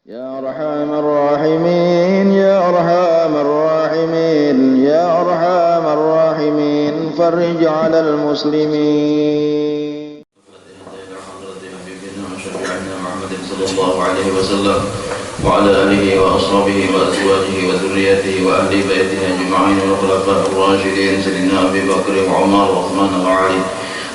يا أرحم الراحمين يا أرحم الراحمين يا أرحم الراحمين فرج على المسلمين. صلى الله عليه وسلم وعلى آله وأصحابه وأزواجه وذريته وأهل بيته أجمعين والخلفاء الراشدين سيدنا أبي بكر وعمر وعثمان وعلي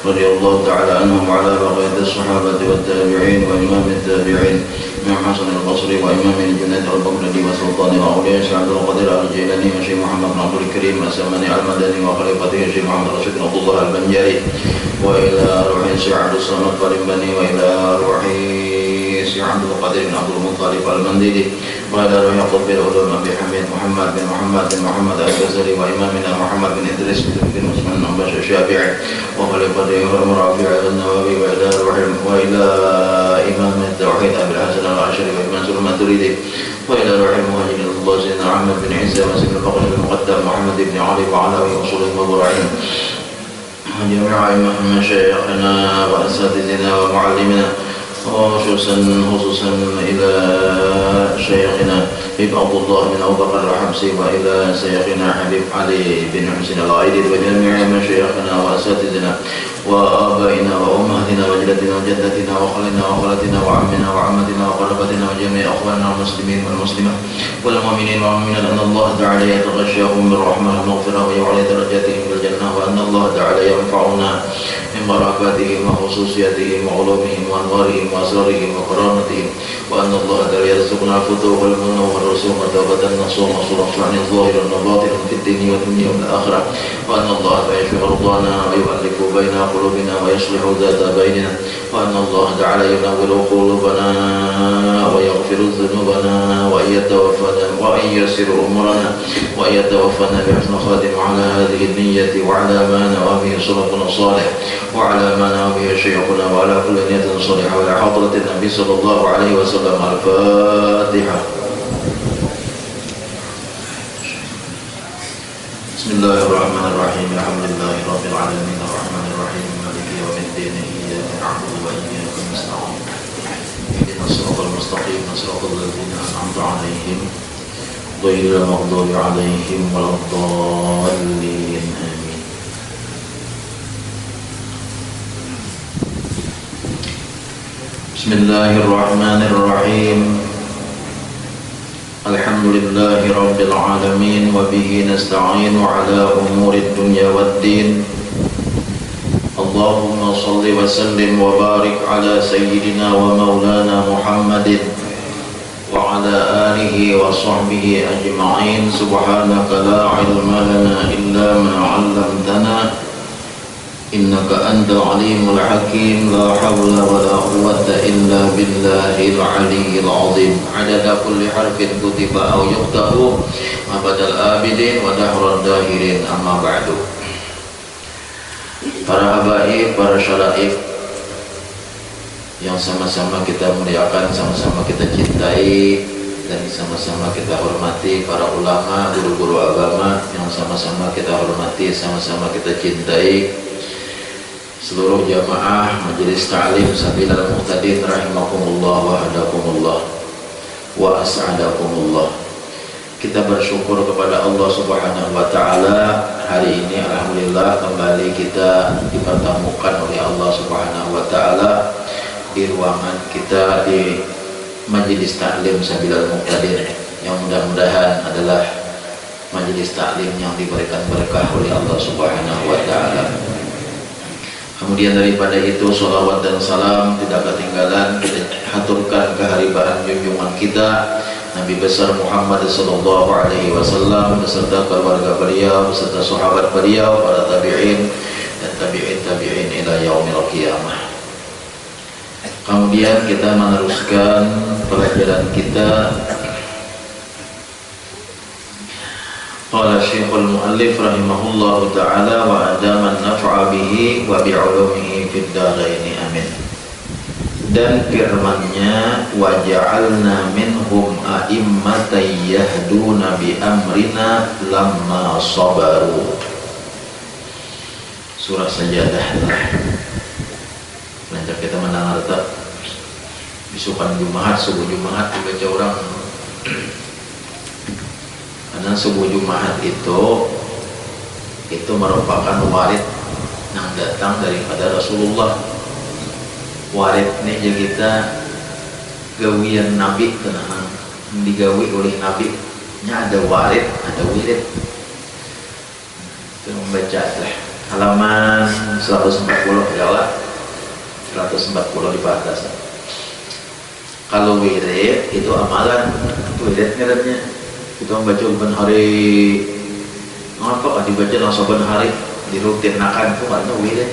رضي الله تعالى عنهم وعلى بقية الصحابة والتابعين وإمام التابعين إمام حسن البصري وإمام الجنيد البغدادي وسلطان الأولياء شيخ عبد القادر الجيلاني وشيخ محمد بن عبد الكريم السمني المدني وخليفته الشيخ محمد رشيد بن عبد الله البنجاري وإلى روح الشيخ عبد الصمد البني وإلى روح الشيخ عبد القادر بن عبد المطلب المنديلي وإلى روح قطب العلوم أبي حميد محمد بن محمد الجزري وإمامنا محمد بن إدريس بن عثمان بن بشر الشافعي وخليفته رافع النووي وإلى إمام التوحيد أبي الحسن العشري وإمام سليمان التريدي وإلى روح المهاجرين الله سيدنا أحمد بن عيسى وسيدنا الفقر المقدم محمد بن علي وعلوي وصول المبرعين وجميع مشايخنا وأساتذتنا ومعلمنا خصوصا إلى شيخنا حبيب عبد الله بن أبو بكر الحمصي وإلى شيخنا حبيب علي بن حسين العايدي وجميع مشايخنا وأساتذتنا وآبائنا وأمهاتنا وجدتنا وجدتنا وخالنا وخالتنا وعمنا وعمتنا وقرابتنا وجميع أخواننا المسلمين والمسلمات والمؤمنين والمؤمنات أن الله تعالى يتغشاهم بالرحمة والمغفرة ويعلي درجاتهم في الجنة وأن الله تعالى ينفعنا من بركاتهم وخصوصياتهم وعلومهم وأنوارهم وأسرارهم وكرامتهم وأن الله تعالى يرزقنا الفتوح والمنة والرسوم وتوبة النصوم وصلح شأن الظاهر والباطن في الدين والدنيا والآخرة وأن الله تعالى يشفي مرضانا ويؤلف بين قلوبنا ويصلح ذات بيننا وأن الله تعالى ينور قلوبنا ويغفر ذنوبنا وأن ييسر أمورنا وأن يتوفنا بحسن خاتم على هذه النية وعلى ما نوى به سلفنا الصالح وعلى ما نوى به شيخنا وعلى كل نية صالحة وعلى حضرة النبي صلى الله عليه وسلم. الفاتحة. بسم الله الرحمن الرحيم الحمد لله رب العالمين الرحمن الرحيم مالك يوم الدين إياك نعبد وإياك نستعين اهدنا الصراط المستقيم صراط الذين أنعمت عليهم غير المغضوب عليهم ولا الضالين آمين. بسم الله الرحمن الرحيم الحمد لله رب العالمين وبه نستعين على أمور الدنيا والدين. اللهم صل وسلم وبارك على سيدنا ومولانا محمد وعلى آله وصحبه أجمعين. سبحانك لا علم لنا إلا ما علمتنا إنك أنت العليم الحكيم. لا حول ولا قوة إلا بالله العلي العظيم. عدد كل حرف كتب أو يكتب أبد الآبدين ودهر الداهرين. أما بعد. Para habaib, para syaraif yang sama-sama kita muliakan, sama-sama kita cintai dan sama-sama kita hormati, para ulama, guru-guru agama yang sama-sama kita hormati, sama-sama kita cintai, seluruh jamaah majelis ta'lim Sabilal Muhtadin rahimakumullah wa hadakumullah wa as'adakumullah. Kita bersyukur kepada Allah Subhanahu wa taala. Hari ini alhamdulillah kembali kita dipertemukan oleh Allah Subhanahu wa taala di ruangan kita di Majelis Ta'lim Sabilal Muhtadin, yang mudah-mudahan adalah majelis taklim yang diberikan berkah oleh Allah Subhanahu wa taala. Kemudian daripada itu salawat dan salam tidak ketinggalan kita haturkan keharibahan junjungan kita Nabi besar Muhammad sallallahu alaihi wasallam beserta keluarga beliau, beserta sahabat beliau, para tabi'in dan tabi'in ila yaumil qiyamah. Kemudian kita meneruskan pelajaran kita. Qala Syekhul Muallif rahimahullahu ta'ala wa adaman naf'a bihi wa bi'ulumihi fid daraini amin. Dan firman-Nya wa ja'alna minhum a'immatan yahduna bi amrina lamma sabaru. Surah Sajadah. Lanjut kita mendengar tak Bisukan Jumat, subuh Jumat dibaca orang. Karena subuh Jumat itu merupakan warid yang datang daripada Rasulullah. Warid ini jadi kita gawian Nabi tenang digawi oleh Nabi nya ada warid, ada wirid. Itu membaca halaman 140 adalah 140 di atas. Kalau wirid itu amalan, wirid ngeratnya kita membaca saban hari. Ngapa kan dibaca saban hari dirutinakan itu karena wirid.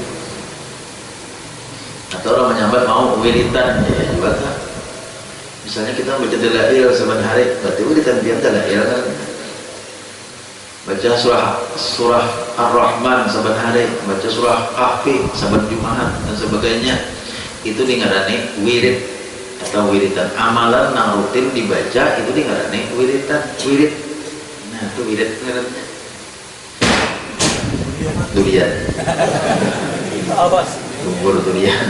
Atau orang menyambat mau wiridan ya juga kan. Misalnya kita baca dalail saban hari, berarti wiridan dia dalail kan. Baca surah Ar-Rahman saban hari, baca surah Kahfi saban Jumat dan sebagainya. Itu dingarani wirid atau wiridan. Amalan yang rutin dibaca itu dingarani wiridan, wirid. Nah, itu wirid ngarannya. Durian. Bubur durian.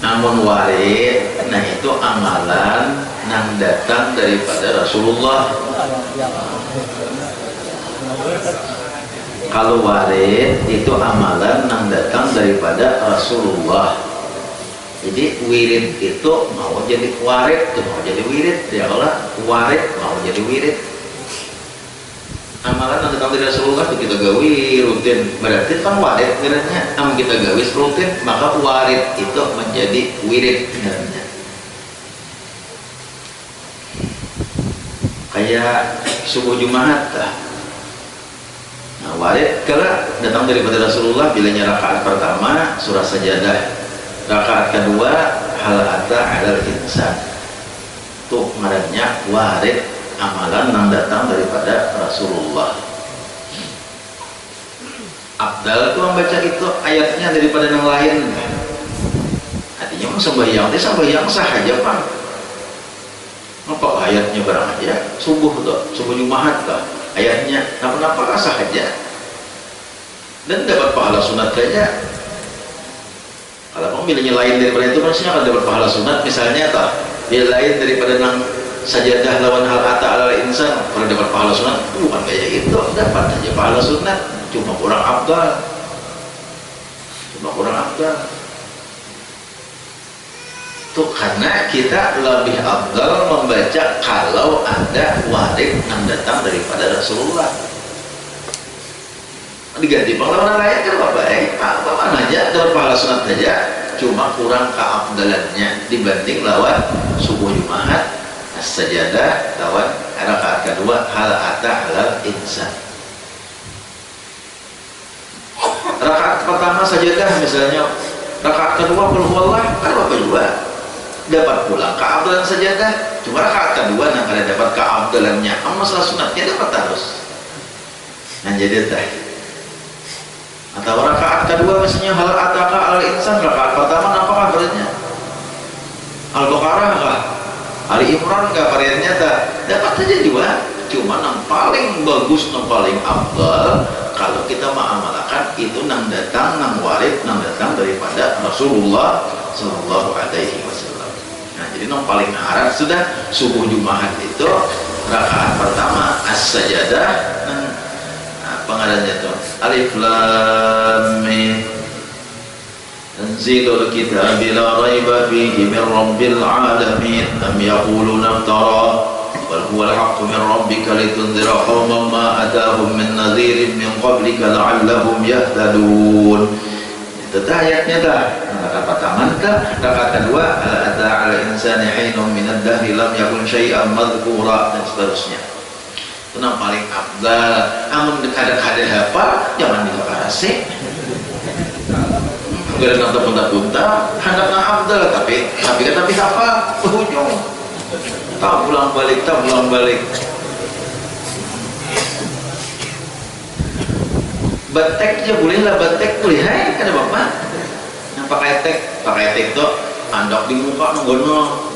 Namun warid, nah itu amalan yang datang daripada Rasulullah. Kalau warid itu amalan yang datang daripada Rasulullah. Jadi wirid itu mau jadi warid, itu mau jadi wirid. Ya Allah, warid mau jadi wirid. Amalan yang datang dari Rasulullah itu kita gawi rutin, berarti kan warid kiranya. Am kita gawi rutin, maka warid itu menjadi wirid kiranya. Kayak subuh Jumat lah. Nah, warid kalau datang daripada Rasulullah bilanya rakaat pertama surah Sajadah, rakaat kedua hal ata 'alal insan. Tuh ngarannya warid, amalan yang datang daripada Rasulullah. Abdal itu membaca itu ayatnya daripada yang lain. Artinya sembahyang sah aja Pak. Apa ayatnya barang aja? Subuh Jumat tuh ayatnya kenapa sah aja. Dan dapat pahala sunat saja. Kalau pemilihnya lain daripada itu maksudnya akan dapat pahala sunat. Misalnya dia lain daripada yang sajadah lawan hal ata ala insan, kalau dapat pahala sunat bukan kayak itu, dapat aja pahala sunat, cuma kurang afdal. Tuh karena kita lebih afdal membaca kalau ada warid yang datang daripada Rasulullah. Diganti pengeluaran lain kan apa aja dapat pahala sunat saja, cuma kurang keafdalannya dibanding lawan subuh Jumat, Sajadah lawan rakaat kedua hal ata 'alal insan. Rakaat pertama Sajadah misalnya, rakaat kedua qul huwallah kan apa juga dapat pulang keafdalan Sajadah, cuma rakaat kedua yang ada dapat keafdalannya, masalah sunatnya dapat terus. Nah jadi atau rakaat kedua misalnya hal ataka 'alal insan, rakaat pertama apa kabarnya? Al-Baqarah kah? Ali Imran nggak variannya dapat saja juga, cuma yang paling bagus, yang paling afdal kalau kita mengamalkan itu yang datang, yang warid, yang datang daripada Rasulullah Sallallahu Alaihi Wasallam. Nah jadi yang paling harap sudah subuh Jumat itu rakaat pertama as-sajadah. Nah pengarangnya tuh Alif Lam Mim Tanzilul kitab la raiba fihi min rabbil alamin am yaquluna iftara bal huwa al-haqqu min rabbika litunzira qauman ma atahum min nadhirin min qablika la'allahum yahtadun. Itu ayatnya rakaat pertama rakaat kedua ata 'ala insani hinun min ad-dahri lam yakun syai'an madhkura dan seterusnya. Itu yang paling afdal. Amun kadang-kadang hafal jangan dikarase. Gak ada punta-punta, hendaknya afdal tapi apa? Ujung. Tak pulang balik. Batek aja boleh lah, batek boleh. Hai, ada bapak. Yang pakai tek tuh andok di muka nunggono.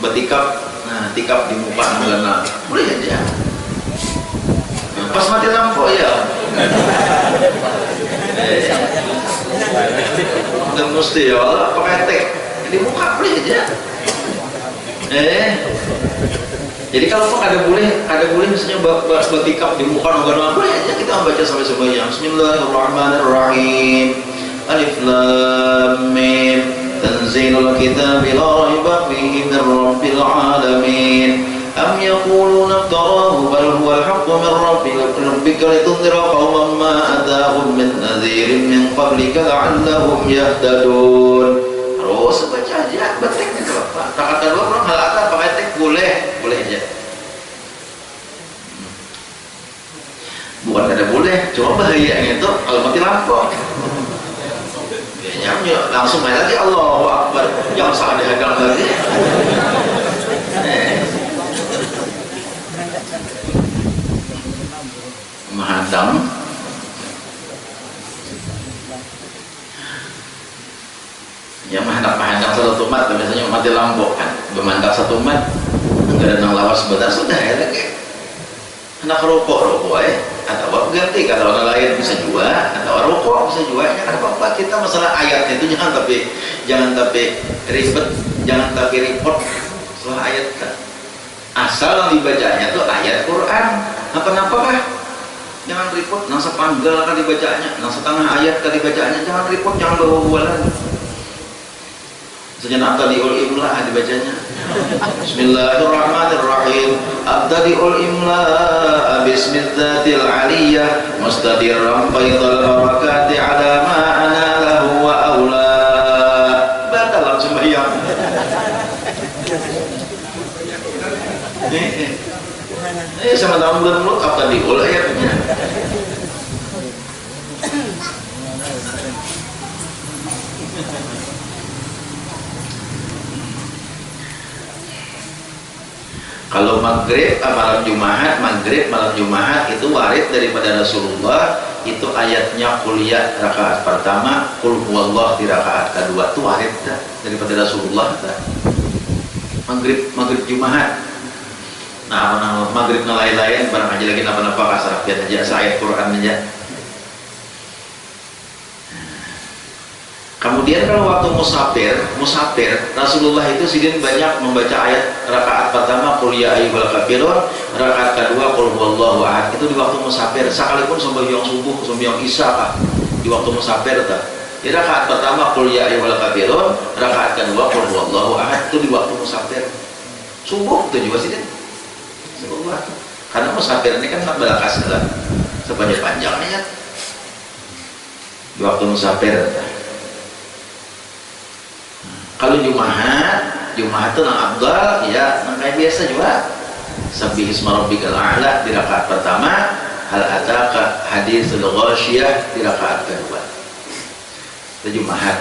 Betikap, tikap di muka nunggono. Boleh aja. pas mati lampu ya. Nggak mesti ya Allah pakai tek di muka boleh aja. Jadi kalau pun ada boleh misalnya bertikap di muka nogan boleh aja kita membaca sampai sembahyang. Bismillahirrahmanirrahim. Alif lam mim. Tanzilul kitab la raiba fihi min rabbil alamin. Am yaquluna iftarahu bal huwa al-haqqu min rabbika litunzira qauman ma atahum min nadhirin min qablika la'allahum yahtadun. Terus baca aja, beteknya Bapak. Rakaat kedua orang hal atas pakai tek boleh aja. Bukan kada boleh, cuma bahayanya itu kalau mati lampu. Kayaknya langsung main lagi Allahu Akbar, jangan salah dihadang lagi. Menghadang ya menghadang satu umat biasanya mati lampu kan memandang satu umat enggak ada yang lawas sebentar sudah ya lagi anak rokok atau ganti kata orang lain bisa juga atau rokok bisa juga ya kan apa kita masalah ayat itu jangan tapi ribet jangan tapi repot masalah ayat kan asal yang dibacanya itu ayat Quran apa-apa kah jangan repot nang sepanggal kan dibacanya nang setengah ayat kan dibacanya jangan repot jangan bawa-bawa lagi sejenak abtadi'ul imla dibacanya Bismillahirrahmanirrahim abtadi'ul imla bismidzatil aliyah mustadirran faidal barakati ala ma ana lahu wa aula batal langsung bayang sama tahun bulan mulut abtadi'ul ayatnya kalau maghrib malam Jumat itu warid daripada Rasulullah itu ayatnya kuliah rakaat pertama qul huwallah di rakaat kedua itu warid daripada Rasulullah maghrib Jumat nah maghrib lain barang aja lagi napa kasarapian aja ayat Quran aja. Kemudian kalau waktu musafir Rasulullah itu sidin banyak membaca ayat rakaat pertama qul ya ayyuhal kafirun, rakaat kedua qul huwallahu ahad. Itu di waktu musafir, sekalipun sembahyang subuh, sembahyang isya kah di waktu musafir tah. Di rakaat pertama qul ya ayyuhal kafirun, rakaat kedua qul huwallahu ahad itu di waktu musafir. Subuh itu juga sidin. Subuh. Karena musafir ini kan balakas lah sepanjang ayat. Di waktu musafir tah. Kalau Jumat itu nang afdal ya nang kayak biasa juga sabbih isma rabbikal a'la di rakaat pertama hal ataka haditsul ghasyiyah di rakaat kedua itu Jumat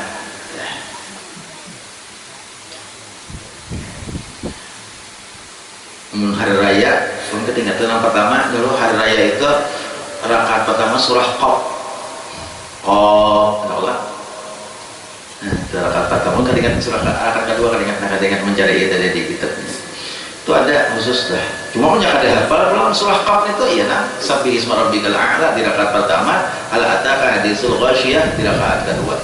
hari raya pun ketinggalan yang pertama dulu hari raya itu rakaat pertama surah Qaf Allah rakaat pertama kadang rakaat kedua kadang mencari itu di kitabnya itu ada khusus dah cuma punya kada hafal belum surah Qaf itu iya nah sabbih isma rabbikal a'la di rakaat pertama hal ataka haditsul ghasyiyah di rakaat kedua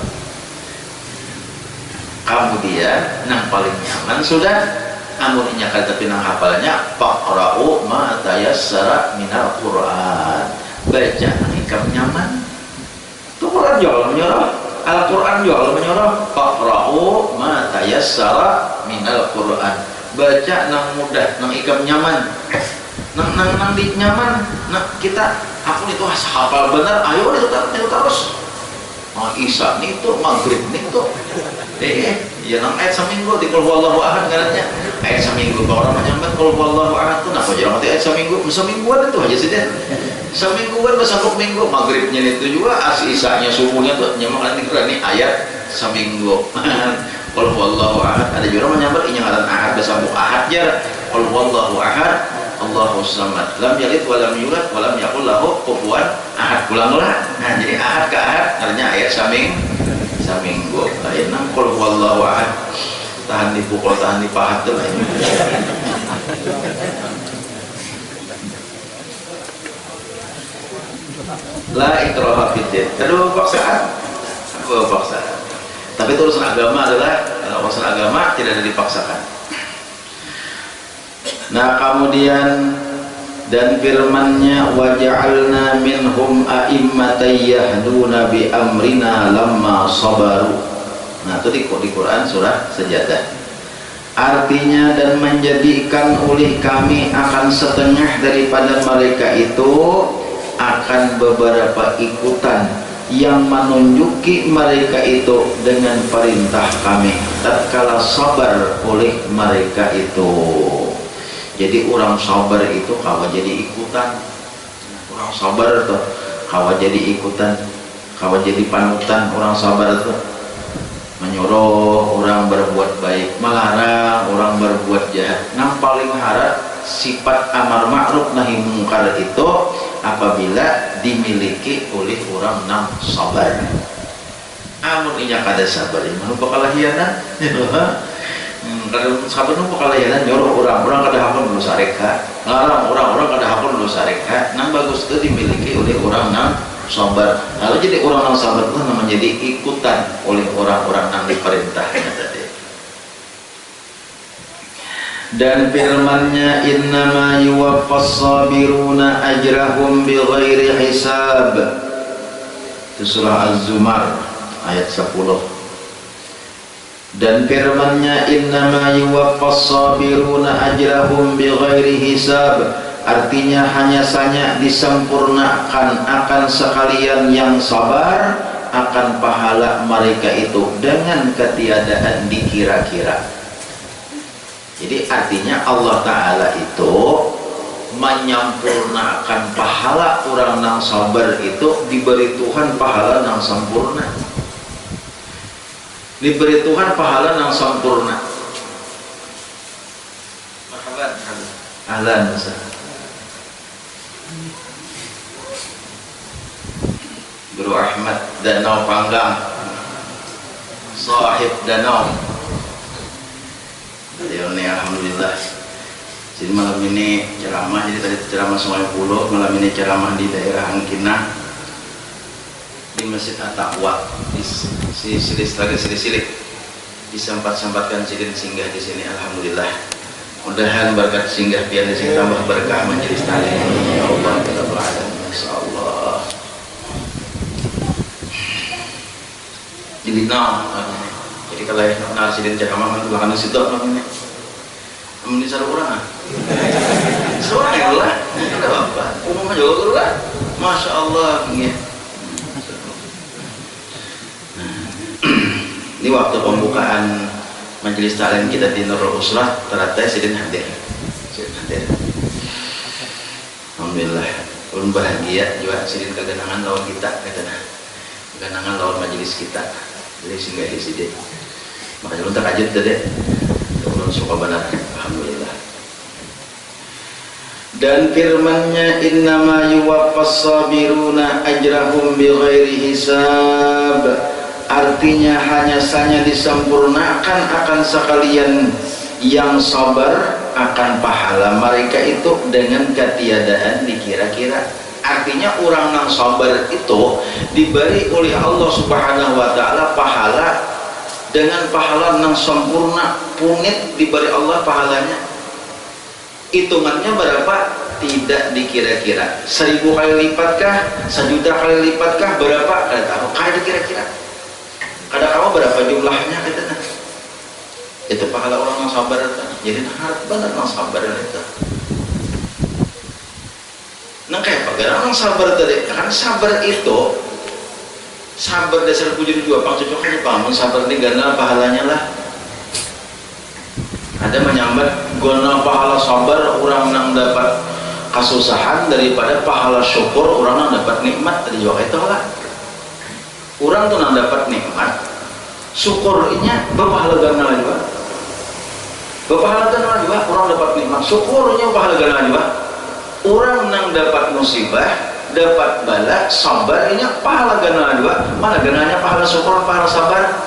kemudian yang paling nyaman sudah amunnya kada tapi nang hafalnya faqra'u ma tayassara minal Qur'an baca hikam nyaman itu Quran jauh menyuruh Al-Quran juga menyuruh faqra'u ma tayassara minal Quran baca nang mudah nang ikam nyaman nang di nyaman kita aku itu hafal benar ayo itu terus Isya nih tuh maghrib nih tuh ya nang ayat seminggu di qul huwallahu ahad katanya ayat seminggu orang menyambat qul huwallahu ahad tuh napa jarang ayat semingguan itu aja sih deh semingguan besok minggu maghribnya itu juga isyanya subuhnya tuh nyaman ini ayat seminggu qul huwallahu ahad ada juga menyambat ini ngaran ahad besok ahad jar qul huwallahu ahad Allahus samad lam yalid wa lam yulad wa lam yakul lahu kufuwan ahad ulang-ulang nah jadi ahad ke ahad artinya ayat seminggu ayat 6 qul huwallahu ahad tahan dipukul tahan dipahat tuh ini La ikraha fiddin. Aduh paksaan. Aduh paksaan. Tapi itu urusan agama adalah urusan agama tidak ada dipaksakan. Nah kemudian dan firman-Nya waja'alna minhum a'immatan yahduna bi amrina lamma sabaru. Nah itu di Quran surah Sajadah. Artinya dan menjadikan oleh kami akan setengah daripada mereka itu akan beberapa ikutan yang menunjuki mereka itu dengan perintah kami tatkala sabar oleh mereka itu. Jadi orang sabar itu kawa jadi ikutan, orang sabar tuh kawa jadi ikutan, kawa jadi panutan. Orang sabar tuh menyuruh orang berbuat baik, melarang orang berbuat jahat. Yang paling harap sifat amar ma'ruf nahi mungkar itu apabila dimiliki oleh orang yang sabar. Amun inya kada sabar iman bakal hianat. Kada sabar nu bakal hianat nyuruh orang kada hapun dosa reka, ngarang orang kada hapun dosa reka. Nang bagus itu dimiliki oleh orang yang sabar. Lalu jadi orang yang sabar itu menjadi ikutan oleh orang-orang yang diperintahnya tadi. Dan firman-Nya innama yuwaffas sabiruna ajrahum bighairi hisab. Itu surah Az-Zumar ayat 10. Dan firman-Nya innama yuwaffas sabiruna ajrahum bighairi hisab. Artinya hanya saja disempurnakan akan sekalian yang sabar akan pahala mereka itu dengan ketiadaan dikira-kira. Jadi artinya Allah Ta'ala itu menyampurnakan pahala orang yang sabar itu diberi Tuhan pahala yang sempurna, diberi Tuhan pahala yang sempurna. Marhaban, ahlan Guru Ahmad Danau Panggang, sahib Danau. Ini alhamdulillah. Jadi malam ini ceramah, jadi tadi ceramah Sungai Pulau, malam ini ceramah di daerah Angkina di Masjid At-Taqwa di Silik. Disempat-sempatkan sidin singgah di sini, alhamdulillah. Mudah-mudahan berkat singgah biar di sini tambah berkah majelis taklim. Ya Allah, kita berada, insyaallah. Jadi jadi kalau yang sidin ceramah kan belakang situ namanya. Ini salah orang seorang ya Allah, ada apa? Umum juga guru lah, masya Allah. Ini waktu pembukaan majelis taklim kita di Nurul Usrah, ternyata sidin hadir. Alhamdulillah, ulun bahagia juga sidin kegenangan lawan kita, kegenangan lawan majelis kita. Jadi singgah di sidin. Makanya ulun takajud tadi, ulun suka benar. Alhamdulillah. Dan firman-Nya innama yuwaffas sabiruna ajrahum bighairi hisab. Artinya hanya saja disempurnakan akan sekalian yang sabar akan pahala mereka itu dengan ketiadaan dikira-kira. Artinya orang yang sabar itu diberi oleh Allah Subhanahu wa taala pahala dengan pahala yang sempurna, punit diberi Allah pahalanya. Hitungannya berapa? Tidak dikira-kira. 1000 kali lipatkah? 1.000.000 kali lipatkah? Berapa? Kada tahu. Kada dikira-kira. Kada kamu berapa jumlahnya katanya. Itu pahala orang yang sabar itu. Jadi harap benar yang sabar itu. Nah kayak apa? Orang sabar tadi. Karena sabar itu, sabar dasar puji juga pang cocoknya pang sabar ini karena pahalanya lah. Ada menyambat guna pahala sabar orang yang dapat kesusahan daripada pahala syukur orang yang dapat nikmat. Tadi juga itu lah. Orang tuh yang dapat nikmat, syukurnya berpahala gana juga. Berpahala gana juga orang dapat nikmat, syukurnya berpahala gana juga. Orang yang dapat musibah, dapat bala, sabarnya pahala gana juga. Mana gananya pahala syukur, pahala sabar?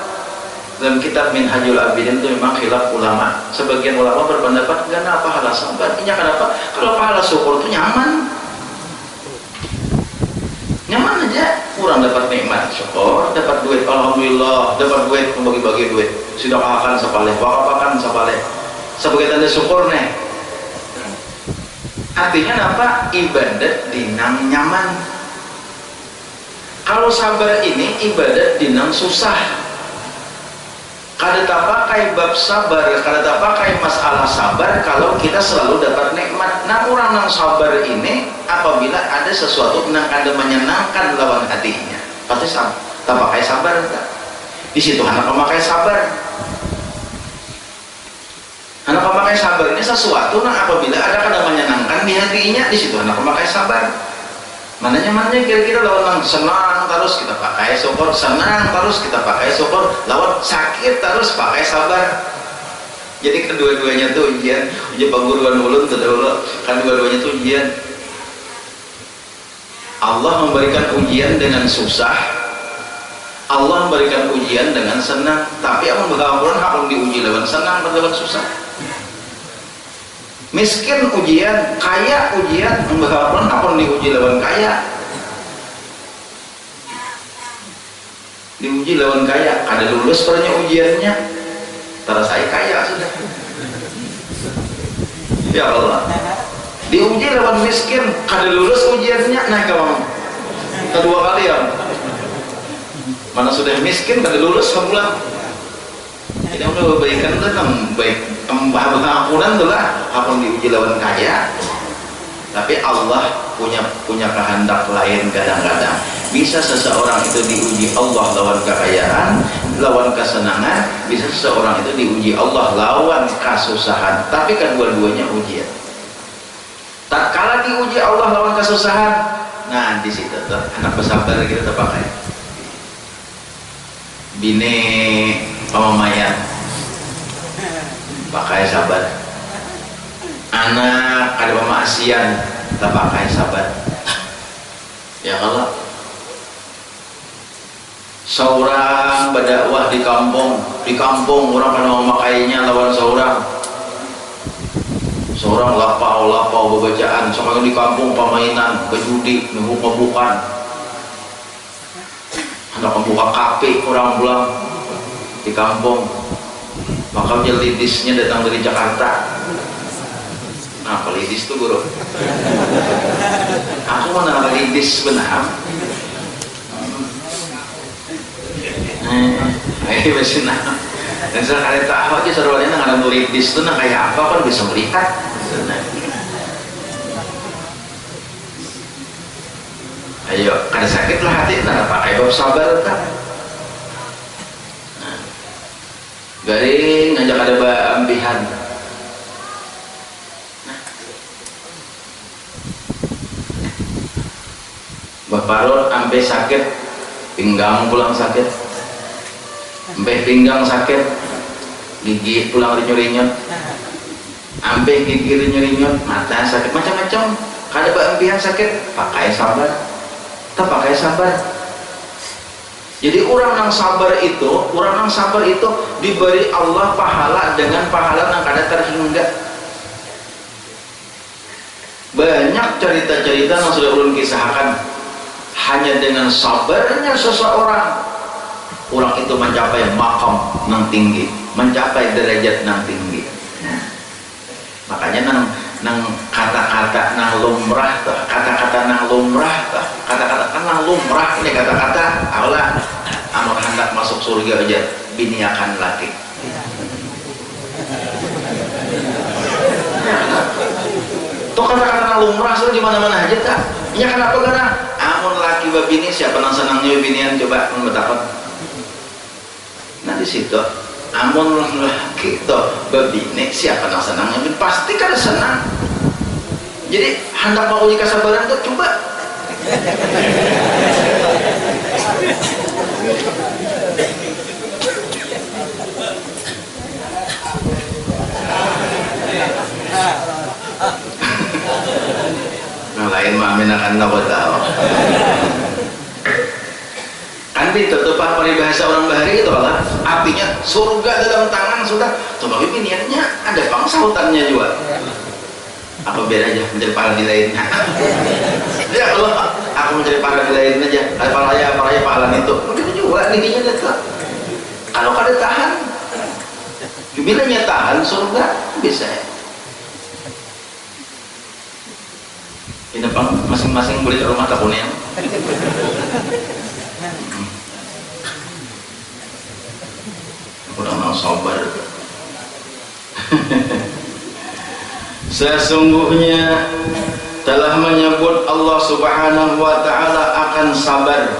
Dalam kitab Minhajul Abidin itu memang khilaf ulama. Sebagian ulama berpendapat gana pahala sabar. Ini kenapa? Kalau pahala syukur itu nyaman. nyaman aja. Kurang dapat nikmat syukur, dapat duit alhamdulillah, dapat duit membagi-bagi duit, sudah makan sapaleh, wakapakan sapaleh, sebagai tanda syukur nih. Artinya apa? Ibadat dinang nyaman. Kalau sabar ini ibadat dinang susah. Kada tak pakai bab sabar, kada tak pakai masalah sabar kalau kita selalu dapat nikmat. Nah, orang yang sabar ini apabila ada sesuatu yang kada menyenangkan lawan hatinya, pasti tak pakai sabar. Di situ anak memakai sabar. Anak memakai sabar ini sesuatu yang apabila ada kada menyenangkan di hatinya, di situ anak memakai sabar. Mananya kira-kira lawan senang terus kita pakai syukur, senang terus kita pakai syukur, lawan sakit terus pakai sabar. Jadi kedua-duanya tuh ujian perguruan ulun tuh dulu, kan dua-duanya tuh ujian. Allah memberikan ujian dengan susah, Allah memberikan ujian dengan senang. Tapi yang bergambaran hakun diuji lawan senang atau lawan susah. Miskin ujian, kaya ujian, bergambaran hakun diuji lawan kaya. Diuji lawan kaya, kada lulus pernah ujiannya, terus saya kaya sudah. Ya Allah. Diuji lawan miskin, kada lulus ujiannya, naik ke mana? Kedua kali ya. Mana sudah miskin kada lulus pulang. Jadi udah kebaikan itu kan baik, pengampunan tuh lah, apa diuji lawan kaya. Tapi Allah punya kehendak lain kadang-kadang. Bisa seseorang itu diuji Allah lawan kekayaan, lawan kesenangan. Bisa seseorang itu diuji Allah lawan kesusahan. Tapi kedua-duanya ujian. Tatkala diuji Allah lawan kesusahan, nah di situ tuh anak bersabar kita terpakai. Bini pamamayan pakai sabar, anak ada pemaksian tak pakai sabar. Ya Allah, seorang berdakwah di kampung orang pada memakainya lawan seorang lapau bebacaan, seorang di kampung pemainan berjudi mabuk-mabukan, anak membuka kafe orang pulang di kampung. Makanya lidisnya datang dari Jakarta. Nah, apa lidis tuh guru? Aku mana lidis benar? Masih nah. Dan sekarang tahu aja seruannya nggak ada lidis tuh, nah kayak apa kan bisa melihat. Ayo, kada sakit lah hati, nah pakai bab sabar tak? Garing ngajak ada ambihan. Baparut sampai sakit, pinggang pulang sakit, sampai pinggang sakit, gigi pulang rinyut-rinyut, sampai gigi rinyut-rinyut, mata sakit, macam-macam. Kada ambihan sakit, pakai sabar, tak pakai sabar. Jadi orang yang sabar itu diberi Allah pahala dengan pahala yang kada terhingga. Banyak cerita-cerita yang sudah ulun kisahkan, hanya dengan sabarnya seseorang, orang itu mencapai makam yang tinggi, mencapai derajat yang tinggi. Makanya nang kata-kata nang lumrah tuh, kata-kata nang lumrah tuh, kata-kata nang lumrah ini kata-kata Allah anu hendak masuk surga aja biniakan laki. Tuh kata-kata nang lumrah sudah di mana-mana aja tak. Ya kenapa karena amun laki babini siapa nang senangnya babinian coba membetakon. Nah di situ amun laki tuh babini siapa nang senangnya pasti kada senang. Jadi hendak mau uji kesabaran tuh coba. Nah lain mah akan tahu kan ditutup peribahasa orang bahari itu lah, artinya surga dalam tangan sudah. Tapi pilihannya ada pangsautannya juga. Apa beda aja menjadi pahala di lainnya. Ya Allah, aku mencari pahala di lain aja, pahala pahala itu. Begitu juga intinya itu. Kalau kada tahan, bilanya tahan surga bisa. Ini bang, masing-masing boleh ke rumah takunya. Kurang mau sabar. Sesungguhnya telah menyebut Allah Subhanahu wa taala akan sabar.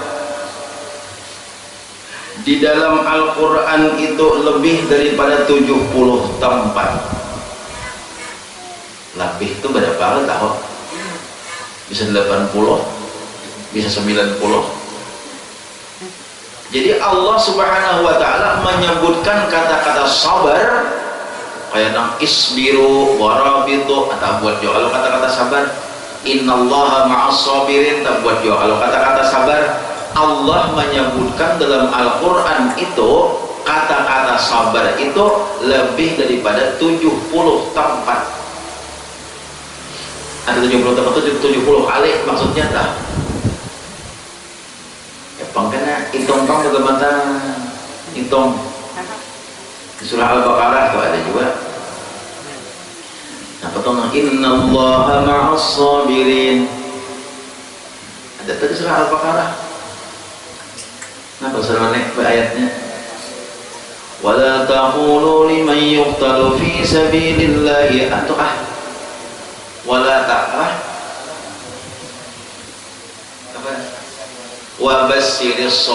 Di dalam Al-Qur'an itu lebih daripada 70 tempat. Lebih itu berapa tahu? Bisa 80, bisa 90. Jadi Allah Subhanahu wa taala menyebutkan kata-kata sabar kayak nang isbiru warabitu atau buat jo kalau kata-kata sabar innallaha ma'as sabirin tak buat jo kalau kata-kata sabar Allah menyebutkan dalam Al-Qur'an itu kata-kata sabar itu lebih daripada 70 tempat. Ada 70 tempat itu 70 kali maksudnya tak? Ya pangkana hitung bagaimana hitung di surah Al-Baqarah itu ada juga. Apa tuh? Innallaha ma'as sabirin. Ada tadi surah Al-Baqarah. Nah, surah mana ayatnya? Wala taqulu liman yuqtalu fi sabilillahi wala taqrah wabasyiris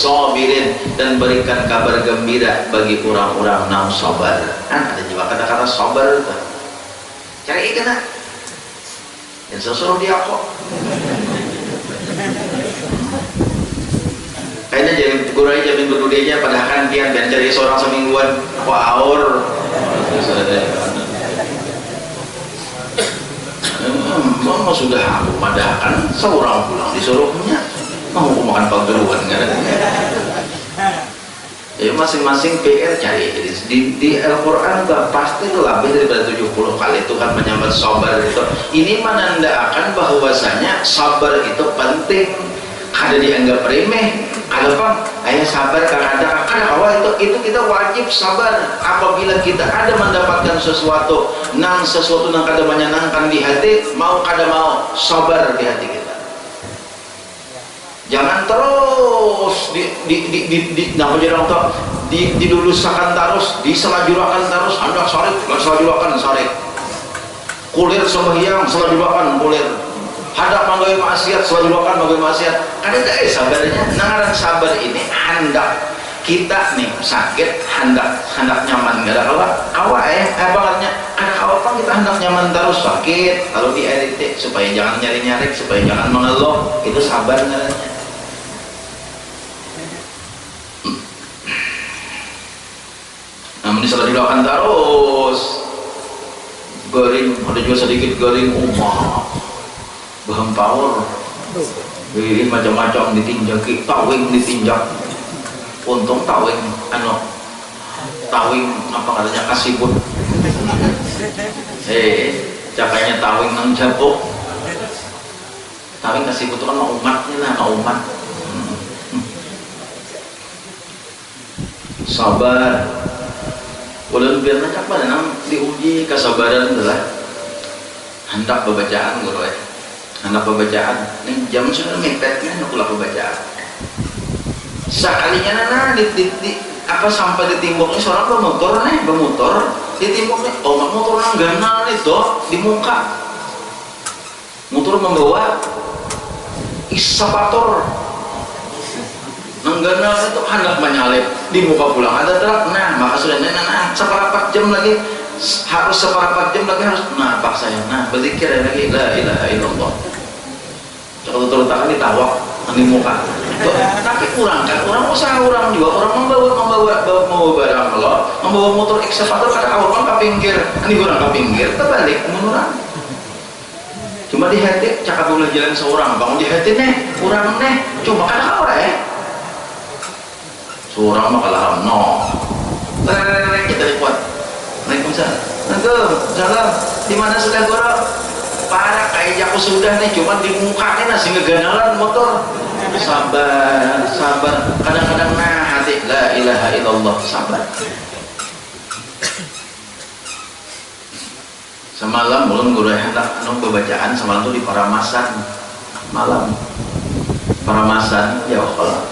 sabirin dan berikan kabar gembira bagi orang-orang yang sabar. Ada juga kata-kata sabar itu. Cari ikan yang sesuruh dia kok. Kayaknya jadi gurai jamin berdudanya pada kantian dan cari seorang semingguan aku aur. Mama sudah aku padahkan seorang pulang disuruhnya mau makan paggeruan kan? Ya masing-masing PR cari. Jadi di Al-Quran pasti lebih daripada 70 kali itu kan menyambut sabar itu. Ini menandakan bahwasanya sabar itu penting. Ada dianggap remeh. Kalau bang, ayah sabar karena awal itu kita wajib sabar apabila kita ada mendapatkan sesuatu nang kada menyenangkan di hati, mau kada mau sabar di hati kita. Jangan terus didulusakan terus, diselajurakan terus, hendak sarik, selajurakan sarik. Kulir sembahyang, selajurakan kulir. Hadap manggawi maksiat, selajurakan manggawi maksiat. Kada ada sabarnya. Nangaran sabar ini hendak kita nih sakit, hendak nyaman kada kawa bangetnya kada kawa pang kita hendak nyaman terus sakit lalu diedit supaya jangan nyari-nyari, supaya jangan mengeluh, itu sabar namanya. Namun diselajurakan terus garing, ada juga sedikit garing bahan power ini macam-macam ditinjaki, tawing ditinjak. Untung tawing apa katanya kasibut. Cakanya tawing nang jabuk. Tawing kasibut itu kan mau umatnya lah, mau umat. Sabar. Udah biar nak pada nang diuji kesabaran adalah hendak pembacaan guru hendak pembacaan. Nih jam sudah mepetnya nak pula pembacaan. Sekalinya nana apa sampai di timbuknya seorang bermotor di timbuknya motor nang ganal itu di muka motor membawa isapator nang ganal itu hendak menyalip di muka pulang ada truk. Nah maka sudah seperempat jam lagi harus pak saya berzikir lagi la ilaha illallah terus ditawak di muka. Tapi kurang kan, orang usaha orang juga, orang membawa barang Allah, membawa motor ekskavator kada awal kan ke pinggir, ini orang ke pinggir, terbalik menurang. Cuma di hati cakap boleh jalan seorang, bangun di hati nih, kurang nih, cuma kada awal seorang mah kalah kita lihat. Waalaikumsalam. Salam. Di mana sudah guru? parah kayak aku sudah nih, cuman di mukanya nasi ngeganalan motor. Sabar, sabar. Kadang-kadang hati la ilaha illallah, sabar. Semalam ulun guru hendak bacaan semalam tuh di Paramasan malam. Paramasan ya Allah.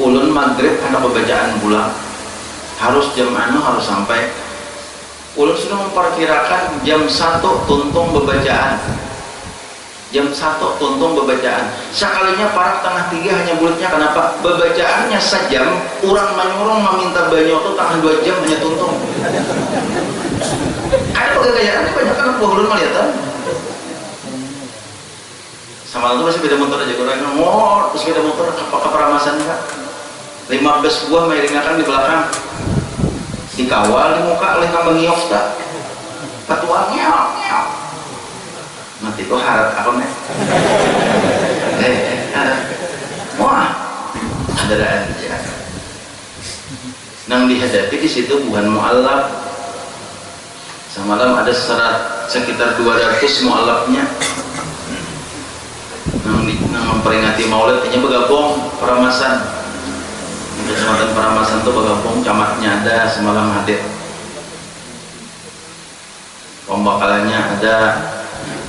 Ulun maghrib hendak bacaan pulang. Harus jam harus sampai. Ulun sudah memperkirakan jam 1 tuntung bebacaan. Jam 1 tuntung bebacaan. Sekalinya parak tengah 3 hanya bulutnya. Kenapa? Bebacaannya sejam, orang menyuruh meminta banyak itu tengah 2 jam hanya tuntung. Ada pegawai banyak kan ulun melihat. Sama itu masih beda motor aja. Orang ngomong, terus beda motor ke Paramasan enggak? 15 buah mairingakan di belakang. Dikawal di muka oleh kambang ngiok tak ketua ngiok nanti kok harap apa nih wah ada aja nang dihadapi di situ bukan mu'allaf. Semalam ada sekitar 200 mu'allafnya nang memperingati maulid hanya bergabung Paramasan. Kecamatan Paramasan itu bergabung, camatnya ada semalam hadir, pembakalannya ada,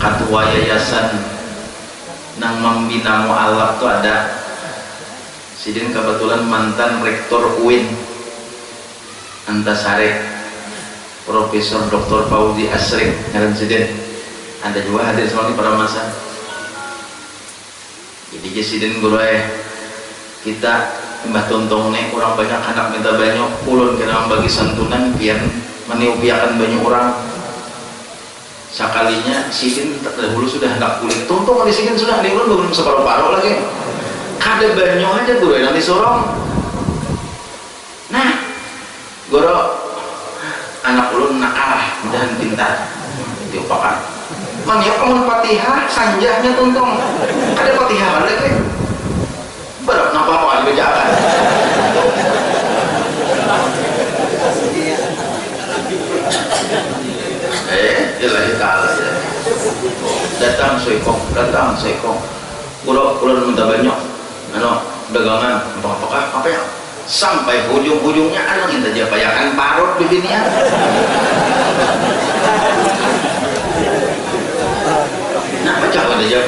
ketua yayasan nang membina mu'alaf itu ada. Sidin kebetulan mantan rektor UIN Antasari, Profesor Dr. Fauzi Asrik ngaran Sidin, ada juga hadir semalam di Paramasan. Jadi Sidin guru kita Mbah Tontong nih orang banyak anak minta banyak ulun kena bagi santunan biar meniupiakan banyak orang. Sekalinya Sidin terdahulu sudah hendak kulit Tontong di Sidin sudah di ulun belum separuh-paruh lagi. Kada banyak aja guru yang disorong. Nah, guru anak ulun nakal dan pintar diupakan. Mangya kamu Fatihah sanjahnya Tontong. Ada Fatihah lagi. Berapa napa mau dibacakan? Ilahi ta'ala ya. Datang soikong, Ulo minta banyak dagangan, apa ya? Sampai ujung-ujungnya ada yang saja payakan parut di dunia. Nah, baca apa aja?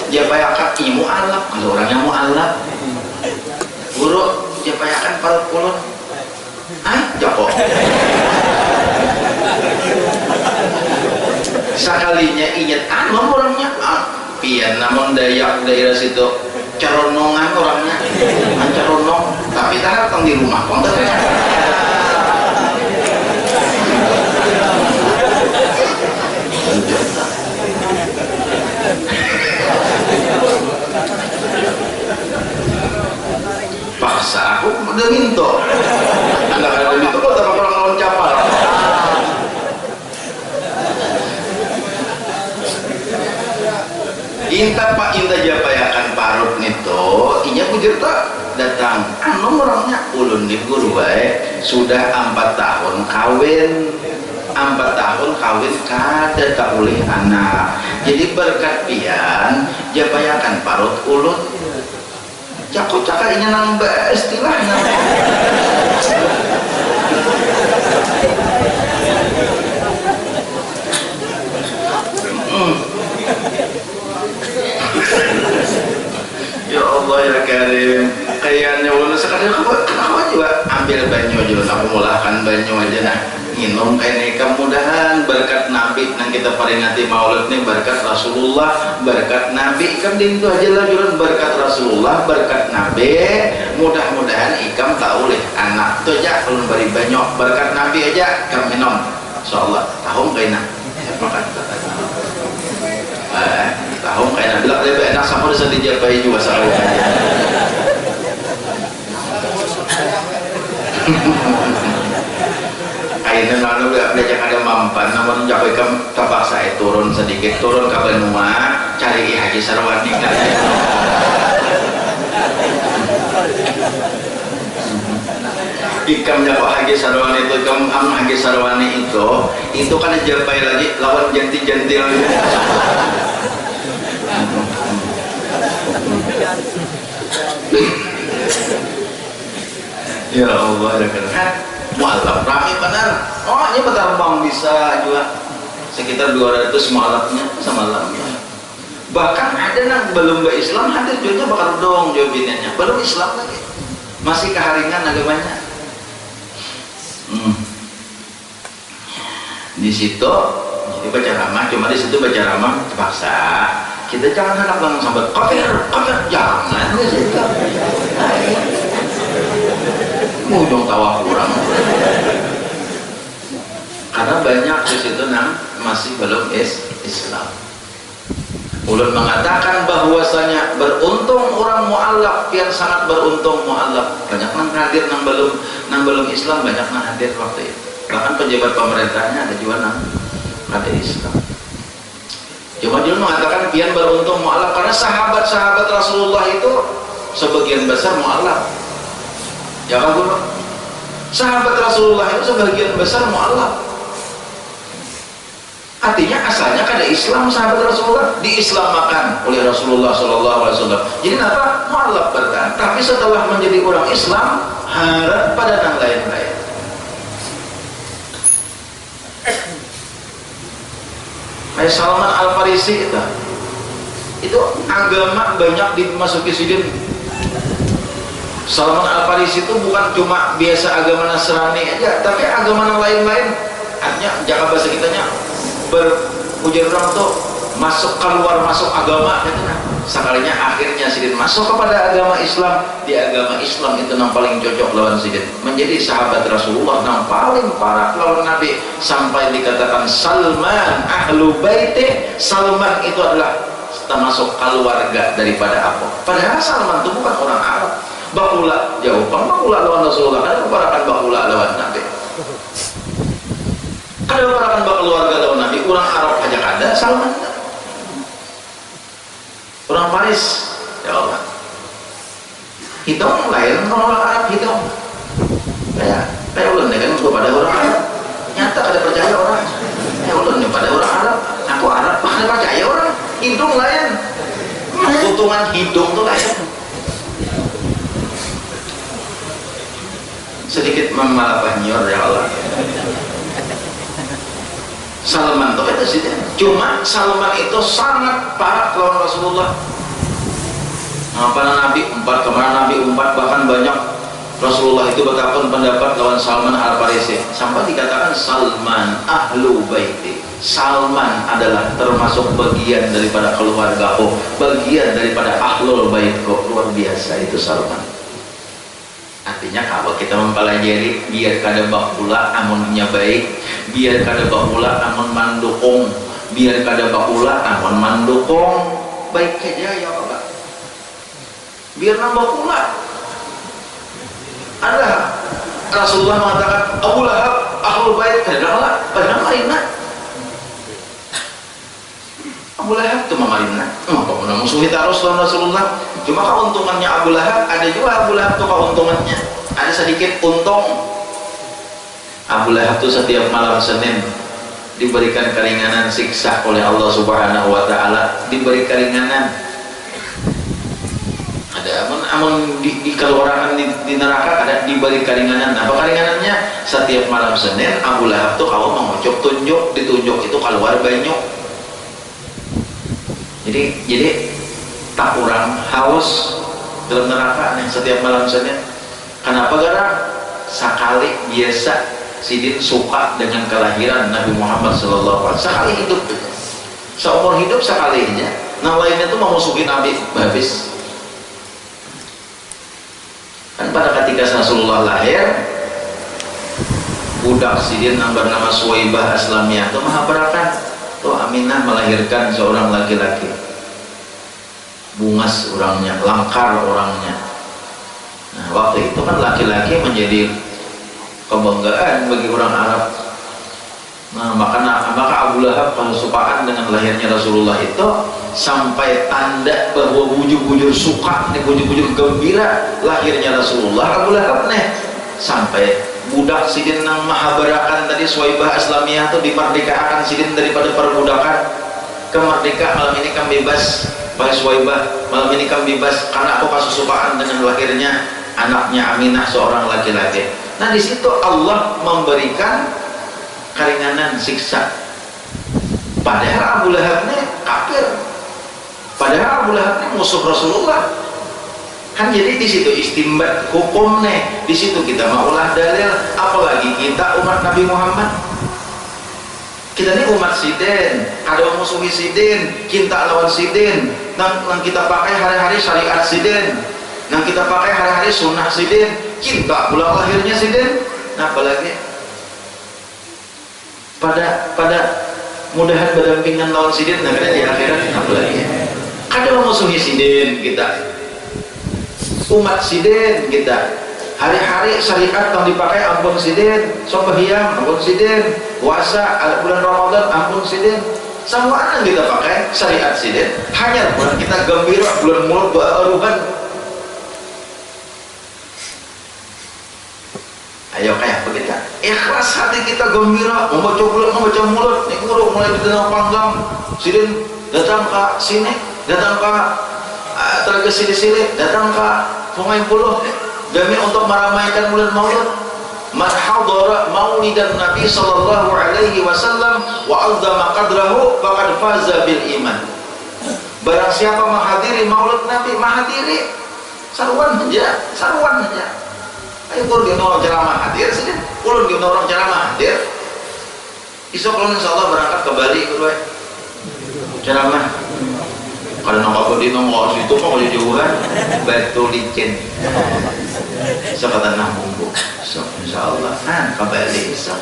Dia payakan ilmu alap, kalau orangnya mau alap guru dia payakan para kulon joko sekalinya ingat orangnya pian namun daerah situ caronongan orangnya caronong tapi tak datang di rumah kontaknya paksa aku udah minto anak ada minto kok tak orang lawan capal inta pak inta japayakan parut nito inya kujer tak datang orangnya ulun di guru baik sudah 4 tahun kawin 4 tahun kawin kada tak boleh anak jadi berkat pian japayakan parut ulun cakap ini nambah istilahnya ya Allah ya Karim kayaknya wala sekali kenapa juga ambil banyu aja aku mulahkan banyu aja nah minum ini kemudahan berkat Nabi yang kita peringati maulid ini berkat Rasulullah berkat Nabi ikam di itu aja lah jualan berkat Rasulullah berkat Nabi mudah-mudahan ikam tahu leh anak itu aja kalau beri banyak berkat Nabi aja ikam minum insyaallah tahun kayaknya makan tahun kayaknya bilang lebih enak sama bisa dijabai juga selalu aja kayaknya lalu belajar ada mampan namun jabai terpaksa turun sedikit turun ke Benua cari Haji Sarwani ikam jago Haji Sarwani itu ikam Haji Hage Sarwani itu kan jabai lagi lawan jantil-jantil. Ya Allah, ya kan. Mu'alaf rame benar. Oh, ini Bang bisa juga sekitar 200 mu'alafnya semalamnya. Bahkan ada yang belum Islam hadir juga bakal dong jawabinnya. Belum Islam lagi. Masih keharingan agamanya. Di situ jadi baca ramah, cuma di situ baca ramah terpaksa. Kita jangan hendak langsung sampai kafir, jangan di situ. Mujung tawa kurang. Karena banyak di situ masih belum Islam. Ulun mengatakan bahwasanya beruntung orang mu'alaf, yang sangat beruntung mu'alaf. Banyak yang hadir yang belum Islam, banyak yang hadir waktu itu. Bahkan pejabat pemerintahnya ada juga yang ada Islam. Cuma dia mengatakan pian beruntung mu'alaf karena sahabat-sahabat Rasulullah itu sebagian besar mu'alaf. Ya kan Guru? Sahabat Rasulullah itu sebagian besar mu'alaf. Artinya asalnya kada Islam sahabat Rasulullah, diislamkan oleh Rasulullah SAW. Jadi apa? Mu'alaf bertahan. Tapi setelah menjadi orang Islam, harap pada yang lain-lain. Kayak Salman Al-Farisi itu agama banyak dimasuki sidin. Salman Al-Farisi itu bukan cuma biasa agama Nasrani aja, tapi agama yang lain-lain. Artinya jaga bahasa kitanya berujar orang tuh masuk keluar masuk agama gitu nah. Sekalinya akhirnya sidin masuk kepada agama Islam. Di agama Islam itu yang paling cocok lawan sidin, menjadi sahabat Rasulullah yang paling parah lawan Nabi, sampai dikatakan Salman ahlu baiti. Salman itu adalah termasuk keluarga daripada apa. Padahal Salman itu bukan orang Arab. Bakula jauh bakula lawan Rasulullah, ada kebarakan bakula lawan Nabi. Ada kebarakan keluarga lawan Nabi. Orang Arab aja ada, Salman orang Paris, ya Allah. Hitung lain kalau orang Arab hitung. Kayak ulun kan kepada orang Arab. Nyata kada percaya orang. Ulun pada orang Arab. Aku Arab, kada percaya orang. Hidung lain. Hitungan hidung tuh lain. Sedikit memalapanyur ya Allah. Salman itu sih, cuma Salman itu sangat parah lawan Rasulullah. Kemana Nabi umpat, bahkan banyak Rasulullah itu berkapun pendapat lawan Salman Al-Farisi, sampai dikatakan Salman ahlu baiti. Salman adalah termasuk bagian daripada keluargaku, bagian daripada ahlul baitku. Luar biasa itu Salman. Artinya kalau kita mempelajari, biar kada bakula amunnya baik, biar kada bakula amun mandukung, biar kada bakula amun mandukung baik aja ya Allah. Biar nambah bakula. Ada Rasulullah mengatakan Abu Lahab ahlul bait, kada padahal marina. Abu Lahab itu marina. Apa musuhi Rasulullah. Cuma keuntungannya Abu Lahab, ada juga Abu Lahab itu keuntungannya. Ada sedikit untung. Abu Lahab itu setiap malam Senin diberikan keringanan siksa oleh Allah Subhanahu wa Ta'ala, diberi keringanan. Ada amun di keluaran di neraka ada diberi keringanan. Apa keringanannya? Setiap malam Senin Abu Lahab itu kalau mengucap tunjuk, ditunjuk itu keluar banyak. Jadi tak kurang haus dalam neraka nih setiap malam Senin. Kenapa? Karena sekali biasa sidin suka dengan kelahiran Nabi Muhammad SAW. Sekali hidup, seumur hidup sekali aja. Nah lainnya tuh memusuhi Nabi habis. Kan pada ketika Rasulullah lahir, budak sidin yang bernama Suwaibah Aslamiyah itu maha berakan. Tuh Aminah melahirkan seorang laki-laki, bungas orangnya, langkar orangnya. Nah waktu itu kan laki-laki menjadi kebanggaan bagi orang Arab. Nah maka Abu Lahab kesukaan dengan lahirnya Rasulullah itu, sampai tanda bahwa bujur-bujur suka, bujur-bujur gembira lahirnya Rasulullah. Abu Lahab nih sampai budak sidin nang mahabarakan tadi Suwaibah Islamiyah tuh dimerdekakan sidin daripada perbudakan. Kemerdeka malam ini kan bebas, Pak Suwaibah, malam ini kan bebas karena aku kesusupaan dengan lahirnya anaknya Aminah seorang laki-laki. Nah di situ Allah memberikan keringanan siksa. Padahal Abu Lahab ini kafir, padahal Abu Lahab ini musuh Rasulullah. Kan jadi di situ istimbat hukum nih, di situ kita mau ulah dalil, apalagi kita umat Nabi Muhammad. Kita ini umat sidin, ada musuhi sidin, kita lawan sidin, nang kita pakai hari-hari syariat sidin, nang kita pakai hari-hari sunnah sidin, kita bulan lahirnya sidin. Nah apalagi pada mudahan berdampingan lawan sidin, nah di akhirat apalagi ada musuhi sidin kita. Umat sidin kita hari-hari syariat yang dipakai ampun sidin, sembahyang ampun sidin, puasa bulan Ramadan ampun sidin, semua kita pakai syariat sidin. Hanya bulan kita gembira bulan mulut beruban. Ayo kayak begitu ikhlas hati kita gembira membaca bulan membaca mulut nih guru mulai di dalam panggang sidin datang ke sini, datang ke telaga sili-sili, datang ke Sungai Puluh demi untuk meramaikan bulan Maulid. Man hadara maulidan Nabi sallallahu alaihi wasallam wa 'azzama qadrahu faqad faza bil iman. Barang siapa menghadiri Maulid Nabi, menghadiri saruan aja. Ayo kalau dia orang ceramah hadir sih, kalau dia orang ceramah hadir. Besok kalau insyaallah berangkat ke Bali kedua ceramah. Karena kalau di nomor situ mau jauhan batu licin sekatan bumbu so insyaallah kembali besok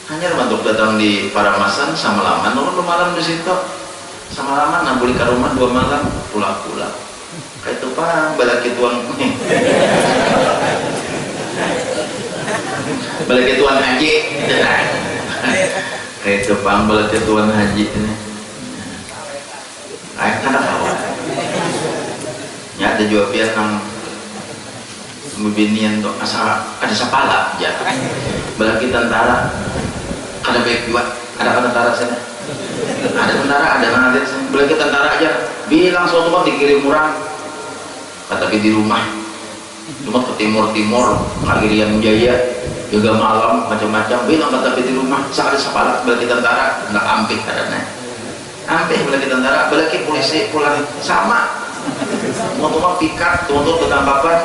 hanya bentuk datang di Paramasan sama laman nomor 2 malam di situ sama laman nah boleh ke rumah 2 malam pulang kayak itu pak balaki tuan balaki tuan haji kayak itu pak balaki tuan haji ini karena kawan ya ada juga pihak yang membinian untuk asal ada sapala ya bagi tentara ada baik juga ada tentara sana ada tentara ada mana lihat sana bagi tentara aja bilang suatu waktu dikirim orang tapi di rumah cuma ke timur Kagirian Jaya juga malam macam-macam bilang tapi di rumah ada sapala bagi tentara nggak ampik adanya sampai balik tentara, balik polisi pulang sama teman-teman pikat, teman-teman ketangkapan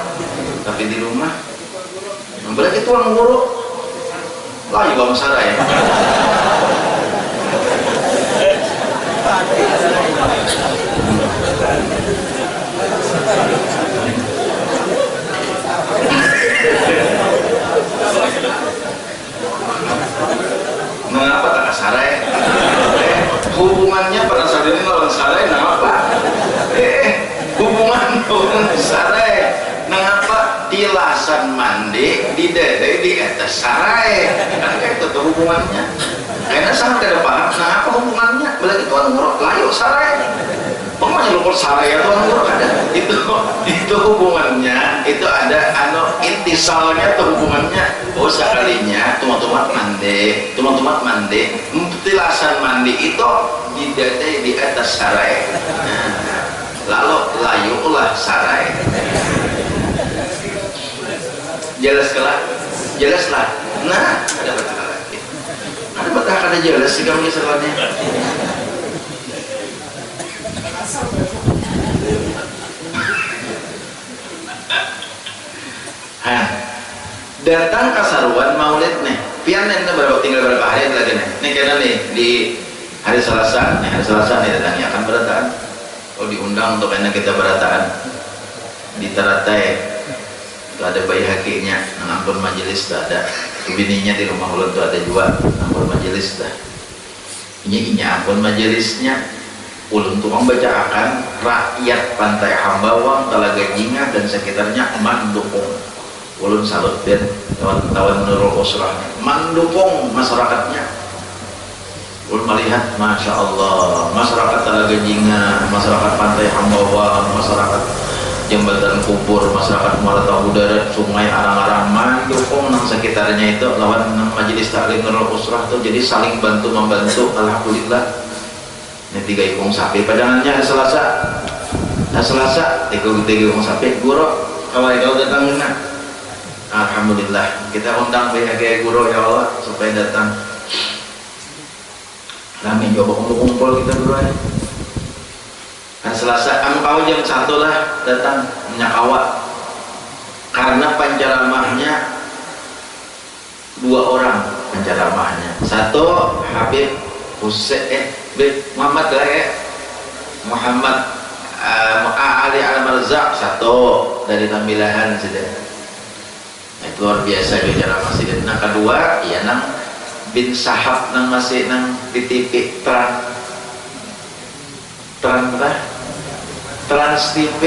tapi di rumah balik itu orang guru layu bang Sarah ya mengapa tak sarai hubungannya pada saat ini lawan sarai kenapa hubungan sarai kenapa tilasan mandi di dede di atas sarai kan kayak itu hubungannya karena sangat tidak paham kenapa hubungannya balik itu orang nguruk layu sarai pokoknya lupa sarai atau orang nguruk ada itu hubungannya itu ada intisalnya atau hubungannya sekalinya teman-teman mandi tilasan mandi itu di atas sarai lalu layulah sarai jelaslah nah ada bataka lagi ada bataka ada jelas sih kami setelahnya datang ke saruan maulid nih pian nih tinggal berapa hari lagi nih karena nih di hari Selasa nih datangnya akan berataan diundang untuk enak kita berataan di Taratai itu ada bayi hakinya ngampun majelis tuh ada bininya di rumah ulun tuh ada juga ngampun majelis dah ini ampun majelisnya ulun tuh membacakan rakyat Pantai Hambawang, Talaga Jingah dan sekitarnya mendukung ulun salut dan kawan-kawan Nurul Usrahnya mendukung masyarakatnya. Ulun melihat Masya Allah masyarakat Talaga Jingah, masyarakat Pantai Hambawang, masyarakat jembatan kubur masyarakat Muara Tahu Darat, sungai, arang-arang mandukung nang sekitarnya itu lawan nang majelis taklim Nurul Usrah tuh, jadi saling bantu membantu. Alhamdulillah ini 3 ikung sapi padangannya Selasa 3 ikung sapi guru kalau datang kena. Alhamdulillah kita undang BHG guru ya Allah supaya datang. Kami coba kumpul kita guru aja. Kan Selasa kau jam 1 lah datang menyakawa, karena penceramahnya 2 orang penceramahnya. Satu Habib Husain Muhammad Muhammad Ali Al-Marzak, satu dari Tambilahan sudah. Itu luar biasa juga ceramah sidin. Nah kedua ya nang bin Sahab nang masih nang di TV Trans TV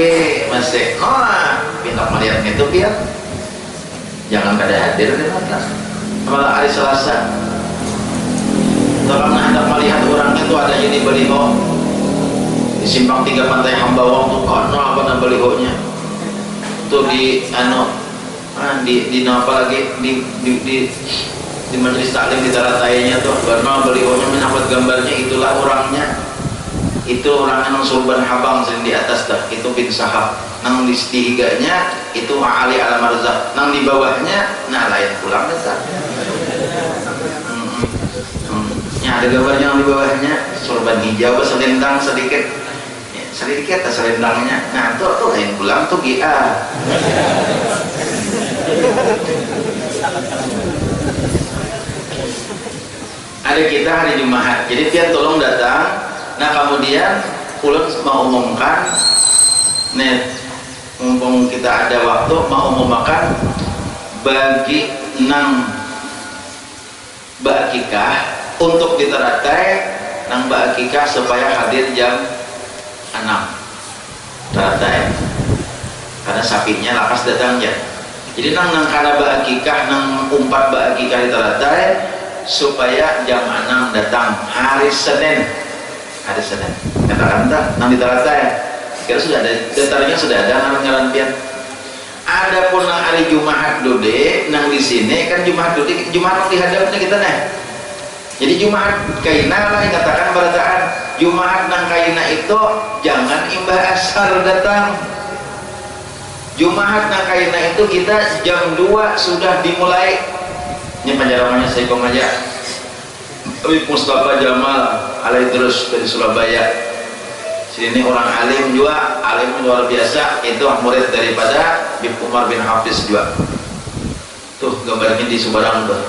masih pintar melihat itu biar jangan kada hadir di mata malah hari Selasa tolong hendak melihat orang itu ada ini baliho di simpang 3 Pantai Hambawang tuh apa nama balihonya tuh di di apa lagi di majelis taklim di Taratayanya tuh karena balihonya mendapat gambarnya itulah orangnya. Itu orang nang Sulban Habang sering di atas dah, itu bin Sahab. Nang di higanya itu Ali Al-Marzak. Nang di bawahnya nah lain pulang dah. Ya ada gambarnya yang di bawahnya sorban hijau selendang sedikit selendangnya. Nah tuh lain pulang tuh GA. Ada kita hari Jumat, jadi pian tolong datang. Nah kemudian ulun mau umumkan nih, mumpung kita ada waktu mau umumkan bagi nang Mbak Akikah untuk diteratai nang Mbak Akikah supaya hadir jam 6 teratai karena sapinya lapas datangnya. Jadi nang karena Mbak Akikah nang umpat Mbak Akikah diteratai supaya jam 6 datang hari Senin kata-kata nang diteratai kira sudah ada daftarnya, sudah ada ngaran pian. Ada pun nang hari Jumat dode nang di sini kan Jumat dode Jumat dihadapnya kita nih. Jadi Jumat kaina lah katakan berataan Jumat nang kaina itu jangan imbah asar datang. Jumat nang kaina itu kita jam 2 sudah dimulai. Ini penjaramannya saya kong aja. Habib Mustafa Jamal Alaidrus dari Surabaya. Sini orang alim juga, alim luar biasa. Itu murid daripada Habib Umar bin Hafiz juga. Tuh gambarnya di Subarang tuh.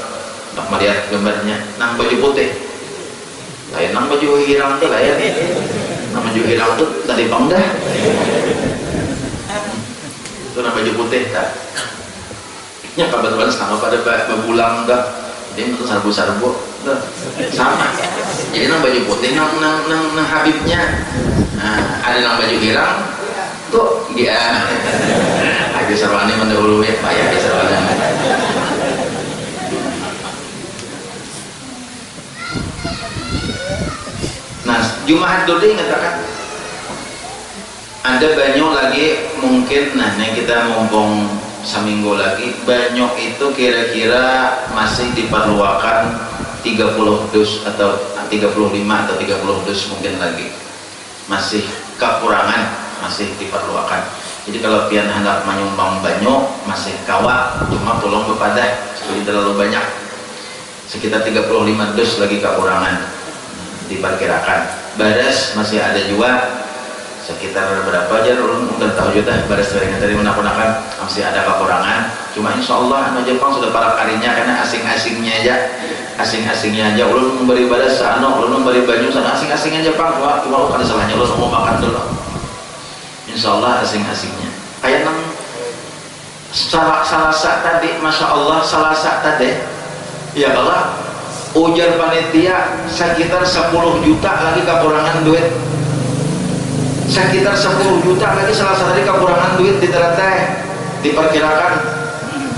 Nak melihat gambarnya. Nang baju putih. Lain nang baju hilang tuh lain. Nang baju hilang tuh tadi bang dah. Itu nang baju putih tak. Nya kebetulan sama pada bebulang dah. Dia untuk sarbu-sarbu sama. Jadi nang baju putih nang Habibnya. Nah, ada nang baju hilang tuh dia Haji Sarwani mendahului Pak Haji Sarwani. Nah Jumat dulu mengatakan ada banyak lagi mungkin. Nah ini kita mumpung seminggu lagi banyak itu kira-kira masih diperluakan 30 dus atau 35 atau 30 dus mungkin lagi masih kekurangan, masih diperluakan. Jadi kalau pian hendak menyumbang banyak masih kawak, cuma tolong kepada supaya terlalu banyak, sekitar 35 dus lagi kekurangan diperkirakan. Baras masih ada juga sekitar berapa aja udah tahu juga baris dari menakunakan masih ada kekurangan. Cuma insya Allah anu Jepang sudah para karinya karena asing-asingnya aja ulun memberi baris ulun memberi banyu sana asing-asingnya Jepang cuma ada salahnya ulun mau makan dulu insya Allah asing-asingnya kayak nang Salasa tadi Masya Allah Salasa tadi ya kalau ujar panitia sekitar 10 juta lagi kekurangan duit, sekitar 10 juta lagi Selasa tadi kekurangan duit di teratai. Diperkirakan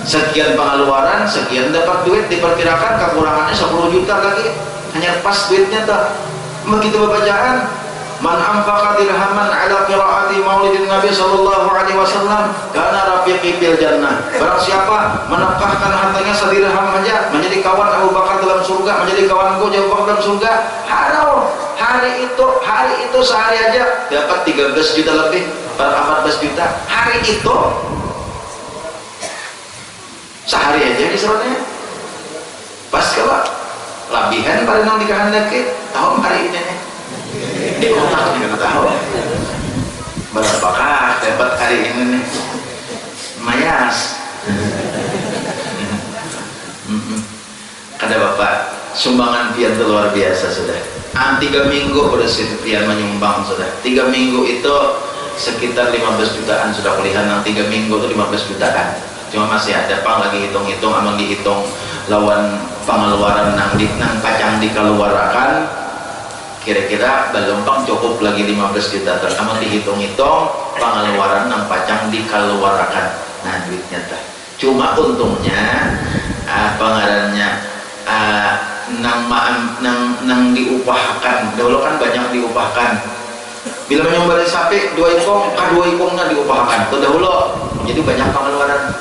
sekian pengeluaran, sekian dapat duit, diperkirakan kekurangannya 10 juta lagi, hanya pas duitnya tak begitu bacaan man anfaqa dirhaman ala qiraati maulidin Nabi sallallahu alaihi wasallam kana rafiqi fil jannah. Barang siapa menafkahkan hartanya sedirham saja menjadi kawan Abu Bakar dalam surga, menjadi kawanku Abu Bakar dalam surga. Hari itu sehari aja dapat 13 juta lebih, 14 juta. Hari itu sehari aja diserotnya. Pas kalau labihan pada nang dikehendaki tahun hari ini nih. Di otak juga tahu berapakah dapat hari ini nih mayas. Kata bapak sumbangan pian itu luar biasa sudah. 3 minggu udah pian menyumbang sudah. 3 minggu itu sekitar 15 jutaan sudah pilihan. 3 minggu itu 15 jutaan. Cuma masih ada pang lagi hitung-hitung, amang dihitung lawan pengeluaran nang pacang dikeluarkan, kira-kira belum pang cukup lagi 15 juta. Terus amang dihitung-hitung pengeluaran nang pacang dikeluarkan. Nah duitnya tah. Cuma untungnya pengarannya nang diupahkan. Dulu kan banyak diupahkan. Bila menyumbang sapi 2 ikong, 2 ikongnya diupahkan. Itu dahulu. Jadi banyak pengeluaran.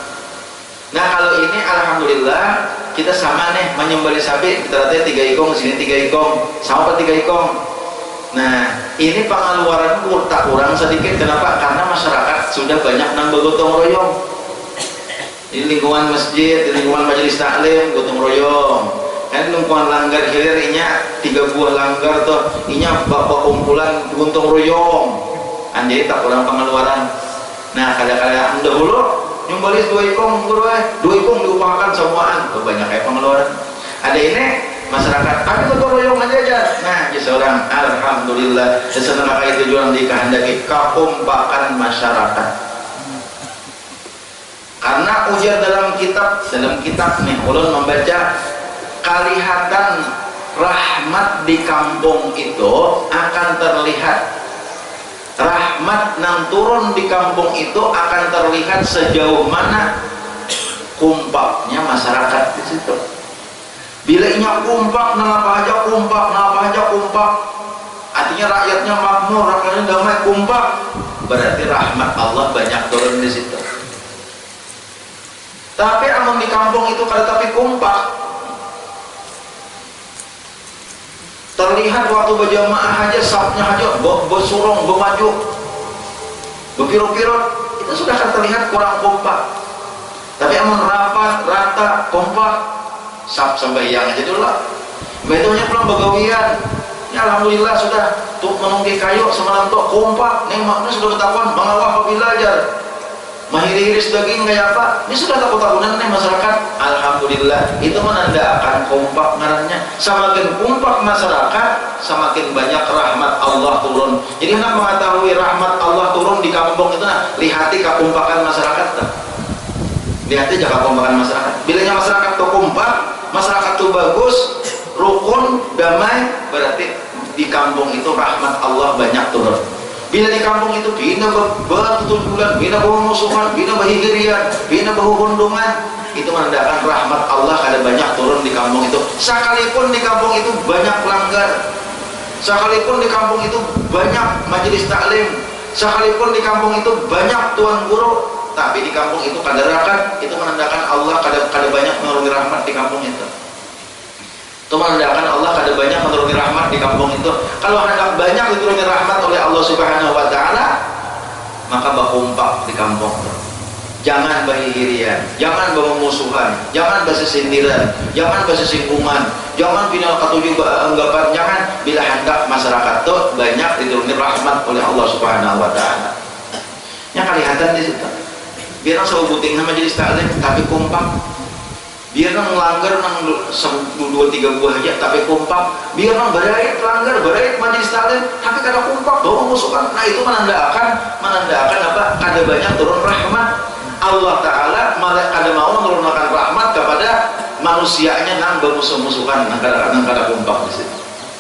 Nah kalau ini alhamdulillah kita sama nih menyembelih sapi rata-rata 3 ikong, sini 3 ikong, sama 3 ikong. Nah ini pengeluaran tak kurang sedikit. Kenapa? Karena masyarakat sudah banyak nang bergotong royong. Di lingkungan masjid, di lingkungan majelis taklim gotong royong. Kan lingkungan langgar hilir inya 3 buah langgar tuh, inya bapak kumpulan gotong royong. Anjay tak kurang pengeluaran. Nah kadang-kadang dahulu nyumbalik 2 ikong, 2 ikong diupahkan semuaan. Banyak kayak pengeluaran. Ada ini masyarakat, tapi gotong royong aja. Nah, seorang alhamdulillah sesenang itu jualan dikehendaki kekompakan masyarakat. Karena ujar dalam kitab nih, ulun membaca kelihatan rahmat di kampung itu akan terlihat. Rahmat nang turun di kampung itu akan terlihat sejauh mana kumpaknya masyarakat di situ. Bila inya kumpak, nang apa aja kumpak, artinya rakyatnya makmur, rakyatnya damai, kumpak, berarti rahmat Allah banyak turun di situ. Tapi amun di kampung itu kalau tapi kumpak, terlihat waktu berjamaah aja, sapnya aja bersurung, bermaju, berpirut-pirut, itu sudah akan terlihat kurang kompak. Tapi amun rapat, rata, kompak, sap sembahyang aja dulu lah. Betulnya pulang begawian, ya alhamdulillah sudah tuh menunggu kayu semalam tuh kompak, nih makna sudah ketahuan mengawal belajar. Mahiri-hiris daging kayak apa? Ini sudah takut-takutan nih masyarakat. Alhamdulillah, itu menandakan kompak ngarannya. Semakin kompak masyarakat, semakin banyak rahmat Allah turun. Jadi hendak mengetahui rahmat Allah turun di kampung itu, nah, lihati kekompakan masyarakat. Lihati jaga kekompakan masyarakat. Bilanya masyarakat tuh kompak, masyarakat tuh bagus, rukun, damai, berarti di kampung itu rahmat Allah banyak turun. Bila di kampung itu bina bertutulan, bina bermusuhan, bina berhigirian, bina berhubungan, itu menandakan rahmat Allah ada banyak turun di kampung itu. Sekalipun di kampung itu banyak pelanggar, sekalipun di kampung itu banyak majelis taklim, sekalipun di kampung itu banyak tuan guru, tapi di kampung itu kadarakan, itu menandakan Allah kada banyak menuruni rahmat di kampung itu. Itu menandakan Allah kada banyak menuruni rahmat di kampung itu. Kalau hendak banyak dituruni rahmat oleh Allah Subhanahu wa taala, maka berkompak di kampung. Jangan berhirian, jangan bermusuhan, jangan bersesindiran, jangan bersinggungan, jangan final ketujuh anggapan, jangan. Bila hendak masyarakat itu banyak dituruni rahmat oleh Allah Subhanahu wa taala. Yang kelihatan di situ. Biar saya buting sama jadi taklim tapi kompak. Biar nang langgar nang 2-3 buah aja tapi kompak. Biar nang berait langgar, berait majelis taklim tapi kada kompak, bawa musuhan. Nah itu menandakan apa? Kada banyak turun rahmat Allah Taala, malah kada mau menurunkan rahmat kepada manusianya nang bermusuh-musuhan, nang kada kompak di situ.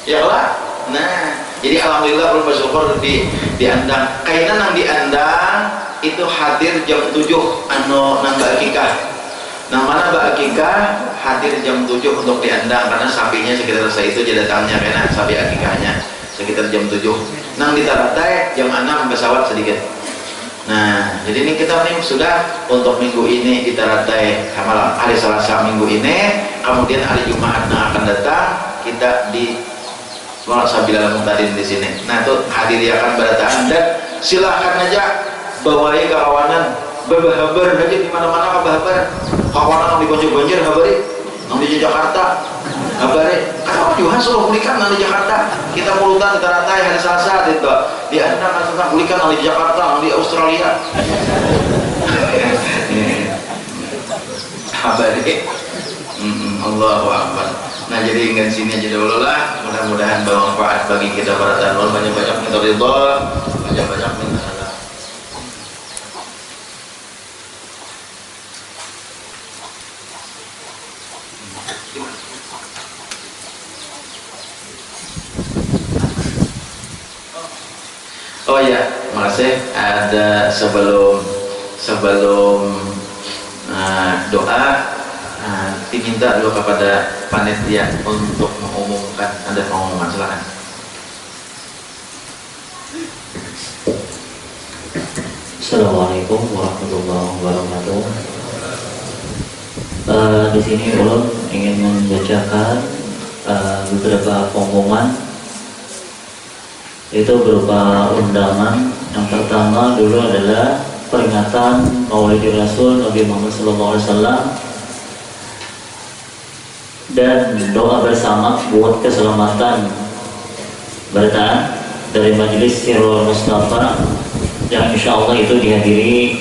Ya Allah. Nah, jadi alhamdulillah ulun bersyukur di Andang. Kayaknya nang di Andang itu hadir jam 7 nang akikah. Nah mana Mbak Akikah hadir jam 7 untuk diandang karena sapinya sekitar saya itu jadi datangnya karena sapi akikahnya sekitar jam 7. Nang di Taratai jam 6 pesawat sedikit. Nah, jadi ini kita nih sudah untuk minggu ini di Taratai malam hari Selasa minggu ini, kemudian hari Jumat yang akan datang kita di Semangat Sabilal Muhtadin di sini. Nah, itu hadiriakan berataan dan silahkan aja bawai kawanan berbahabar aja di mana-mana kabar kawanan di Banjir habari, yang di Jakarta habari. Kan juga suruh kulikan di Jakarta. Kita mulutan di Taratai hari Selasa itu. Di Anda kan kulikan di Jakarta, di Australia. Habari. Allahu Akbar. Nah, jadi ingat sini aja dulu lah. Mudah-mudahan bermanfaat bagi kita para tanwar. Banyak-banyak minta ridha, banyak-banyak minta halal. Oh ya, makasih. Ada sebelum doa, diminta dulu kepada panitia untuk mengumumkan. Ada pengumuman, silakan. Assalamualaikum warahmatullahi wabarakatuh. Di sini ulun ingin membacakan beberapa pengumuman, itu berupa undangan. Yang pertama dulu adalah peringatan Maulid Rasul Nabi Muhammad SAW dan doa bersama buat keselamatan bertahan dari Majelis Sirul Mustafa yang insya Allah itu dihadiri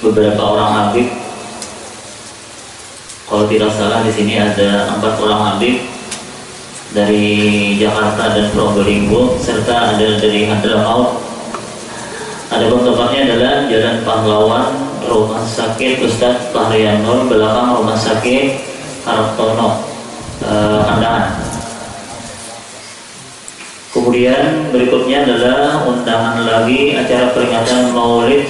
beberapa orang habib. Kalau tidak salah di sini ada 4 orang habib dari Jakarta dan Probolinggo serta ada dari Hadramaut. Ada tempatnya adalah Jalan Pahlawan, Rumah Sakit Ustadz Fahrian Nur, belakang Rumah Sakit Hartono, Kandangan. Kemudian berikutnya adalah undangan lagi acara peringatan Maulid.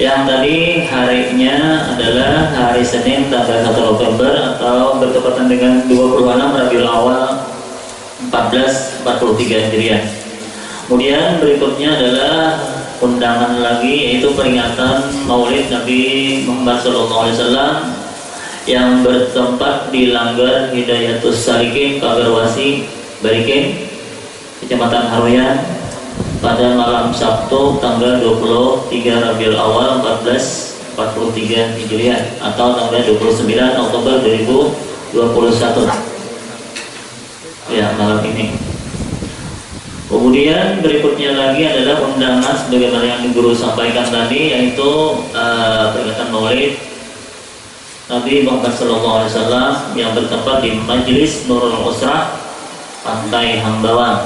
Yang tadi harinya adalah hari Senin tanggal 1 November atau bertepatan dengan 26 Rabiul Awal 1443 Hijriah. Kemudian berikutnya adalah undangan lagi yaitu peringatan Maulid Nabi Muhammad SAW yang bertempat di Langgar Hidayatus Salikin, Kagarwasi, Barikin, Kecamatan Haruyan pada malam Sabtu tanggal 23 Rabiul Awal 1443 Hijriah atau tanggal 29 Oktober 2021. Ya, malam ini. Kemudian berikutnya lagi adalah undangan sebagaimana yang guru sampaikan tadi, yaitu peringatan Maulid Nabi Muhammad SAW yang bertempat di Majelis Nurul Usrah Pantai Hambawang.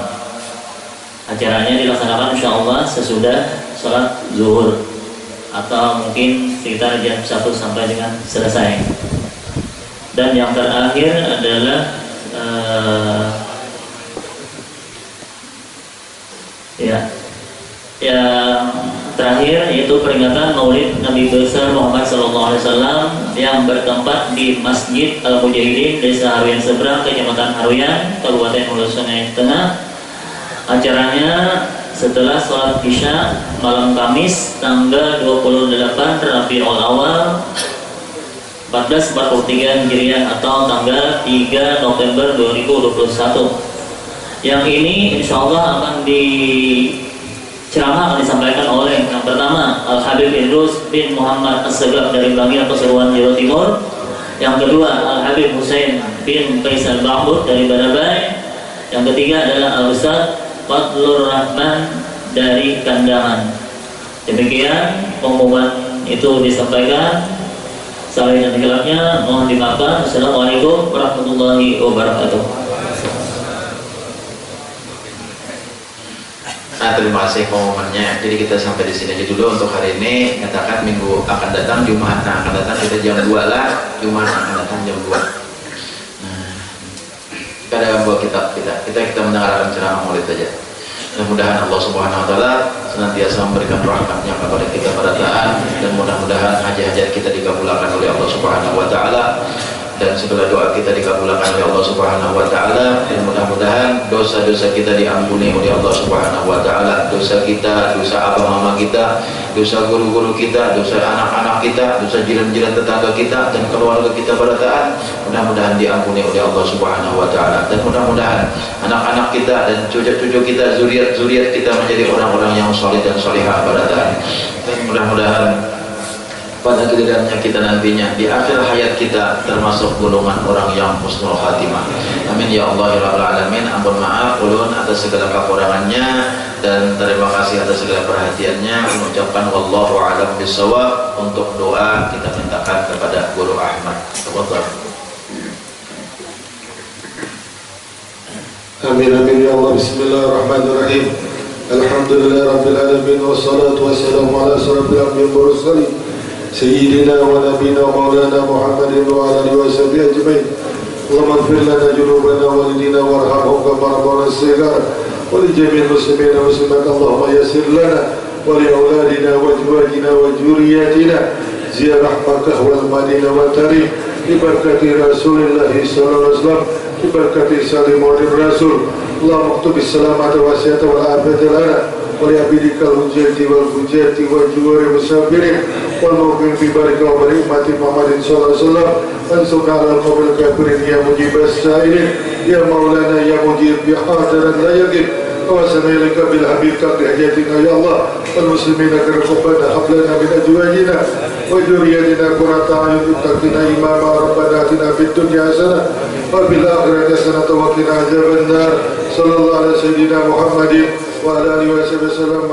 Acaranya dilaksanakan insya Allah sesudah sholat zuhur atau mungkin sekitar jam 1 sampai dengan selesai. Dan yang terakhir adalah yang terakhir yaitu peringatan Maulid Nabi besar Muhammad SAW yang bertempat di Masjid Al-Mujahidin Desa Haruyan Seberang, Kecamatan Haruyan, Kabupaten Hulu Sungai Tengah. Acaranya setelah sholat Isya malam Kamis tanggal 28 Rabiul Awal 1443 Hijriah atau tanggal 3 November 2021. Yang ini insya Allah akan ceramah akan disampaikan oleh yang pertama Al-Habib Idrus bin Muhammad As-Segaf dari Bangil, Pasuruan, Jawa Timur. Yang kedua Al-Habib Husain bin Faisal Ba'bud dari Barabai. Yang ketiga adalah Al-Ustaz Fadlur Rahman dari Kandangan. Demikian pengumuman itu disampaikan. Salah dan khilafnya mohon dimaafkan. Assalamualaikum warahmatullahi wabarakatuh. Nah, terima kasih pengumumannya. Jadi kita sampai di sini aja dulu untuk hari ini. Katakan minggu akan datang, Jumat akan datang kita jam 2 lah. Jumat akan datang jam 2. Nah, pada buat kita mendengarkan ceramah Maulid saja. Mudah-mudahan Allah Subhanahu Wa Taala senantiasa memberikan rahmatnya kepada kita pada taat, dan mudah-mudahan hajat-hajat kita dikabulkan oleh Allah Subhanahu Wa Taala. dan segala doa kita dikabulkan oleh Allah Subhanahu wa taala, dan mudah-mudahan dosa-dosa kita diampuni oleh Allah Subhanahu wa taala. Dosa kita, dosa abang mama kita, dosa guru-guru kita, dosa anak-anak kita, dosa jiran-jiran tetangga kita dan keluarga kita pada taat, mudah-mudahan diampuni oleh Allah Subhanahu wa taala. Dan mudah-mudahan anak-anak kita dan cucu-cucu kita, zuriat-zuriat kita menjadi orang-orang yang saleh dan salihah pada taat. Dan mudah-mudahan pada gilirannya kita nantinya di akhir hayat kita termasuk golongan orang yang husnul khatimah. Amin ya Allah ya Rabbal alamin. Ampun maaf ulun atas segala kekurangannya dan terima kasih atas segala perhatiannya. Mengucapkan wallahu a'lam bishawab. Untuk doa kita mintakan kepada Guru Ahmad. Tafadhal. Amin amin ya Allah. Bismillahirrahmanirrahim. Alhamdulillah rabbil alamin wassalatu wassalamu ala asyrafil anbiya'i wal mursalin سيدنا ونبينا ومولانا محمد وعلى اله وصحبه اجمعين. اللهم اغفر لنا ذنوبنا ووالدينا وارحمهم كما ربونا صغارا ولجميع المسلمين والمسلمات. اللهم يسر لنا ولأولادنا وأزواجنا وذرياتنا زيارة مكة والمدينة والتاريخ ببركة رسول الله صلى الله عليه وسلم ببركة سالم الرسول. اللهم اكتب السلامة والعافية والعافية لنا ولعبيدك الحجاج والفجاج والجوار والمسافرين والمؤمن ببارك وبرحمة محمد صلى الله عليه وسلم. انصرنا على القوم الكافرين يا مجيب السائلين يا مولانا يا مجيب بحاضرا لا يجب. وسنا إليك بالحبيب قد حاجاتنا يا الله والمسلمين كرقبنا هب لنا من أزواجنا وذرياتنا قرة أعين واتقنا إماما. ربنا آتنا في الدنيا حسنة وفي الآخرة حسنة وقنا عذاب النار. صلى الله على سيدنا محمد وعلى آله وصحبه وسلم.